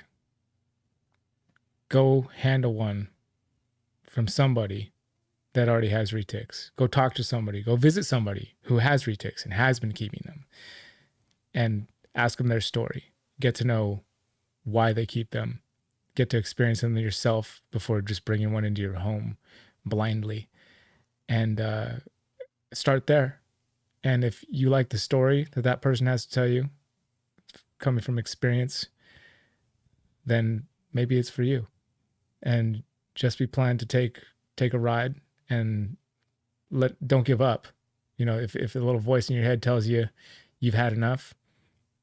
go handle one from somebody that already has Retics. Go talk to somebody. Go visit somebody who has Retics and has been keeping them. And ask them their story. Get to know why they keep them. Get to experience them yourself before just bringing one into your home blindly. And start there. And if you like the story that person has to tell you, coming from experience, then maybe it's for you. And just be planned to take a ride and don't give up. You know, if a little voice in your head tells you you've had enough,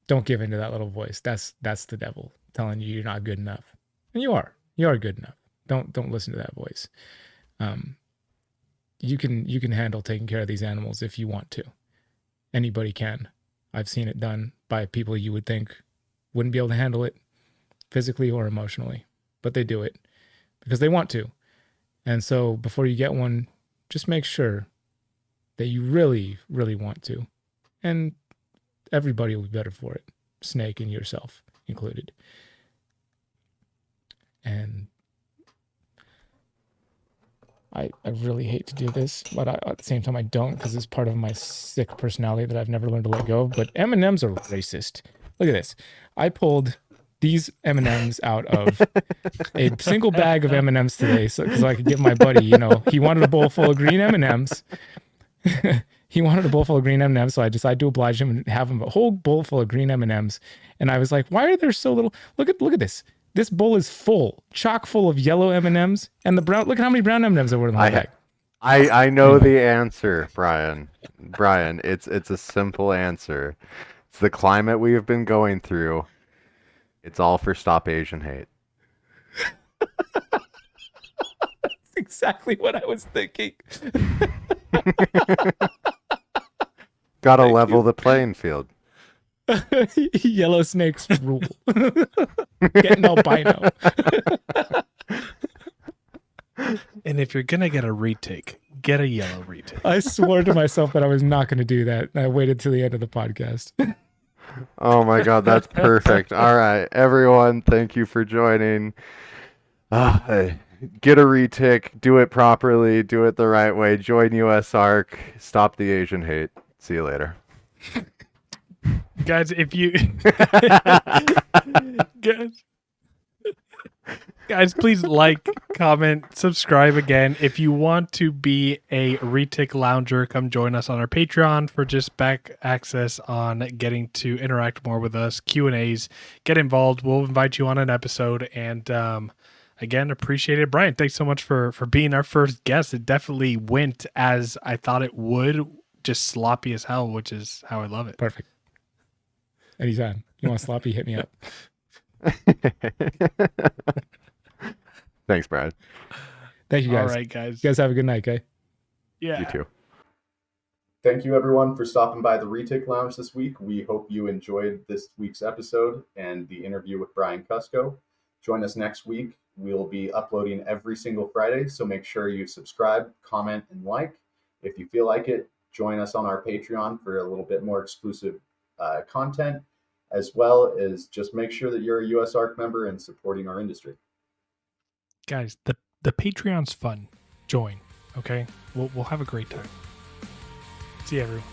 don't give in to that little voice. That's the devil telling you you're not good enough. And you are good enough. Don't listen to that voice. You can handle taking care of these animals if you want to. Anybody can. I've seen it done by people you would think wouldn't be able to handle it physically or emotionally, but they do it because they want to. And so before you get one, just make sure that you really, really want to. And everybody will be better for it, snake and yourself included. And I really hate to do this, but at the same time I don't, because it's part of my sick personality that I've never learned to let go of. But M&Ms are racist. Look at this. I pulled these M&Ms out of a single bag of M&Ms today, so I could give my buddy, he wanted a bowl full of green M&Ms. he wanted a bowl full of green M&Ms, so I decided to oblige him and have him a whole bowl full of green M&Ms. And I was like, why are there so little? Look at this. This bowl is full, chock full of yellow M&Ms, and the brown. Look at how many brown M&Ms there were in the whole bag. I know Anyway. the answer, Brian. Brian, it's a simple answer. It's the climate we have been going through. It's all for Stop Asian Hate. That's exactly what I was thinking. Gotta Thank level you. the playing field. Yellow snakes rule. Get an albino. And if you're gonna get a retake, get a yellow retake. I swore to myself that I was not going to do that. I waited till the end of the podcast. Oh my God, that's perfect. All right, everyone, thank you for joining. Get a retic, do it properly, do it the right way. Join USARC, stop the Asian hate. See you later. Guys, if you guys, please like, comment, subscribe again. If you want to be a Retic lounger, come join us on our Patreon for just back access on getting to interact more with us, Q&As, get involved. We'll invite you on an episode. And again, appreciate it. Brian, thanks so much for being our first guest. It definitely went as I thought it would, just sloppy as hell, which is how I love it. Perfect. Anytime. You want sloppy, hit me up. Thanks, Brad. Thank you, guys. All right, guys. You guys have a good night, okay? Yeah. You too. Thank you, everyone, for stopping by the Retic Lounge this week. We hope you enjoyed this week's episode and the interview with Brian Kusko. Join us next week. We'll be uploading every single Friday, so make sure you subscribe, comment, and like. If you feel like it, join us on our Patreon for a little bit more exclusive content, as well as just make sure that you're a USARC member and supporting our industry. Guys, the Patreon's fun. Join, okay? We'll have a great time. See you, everyone.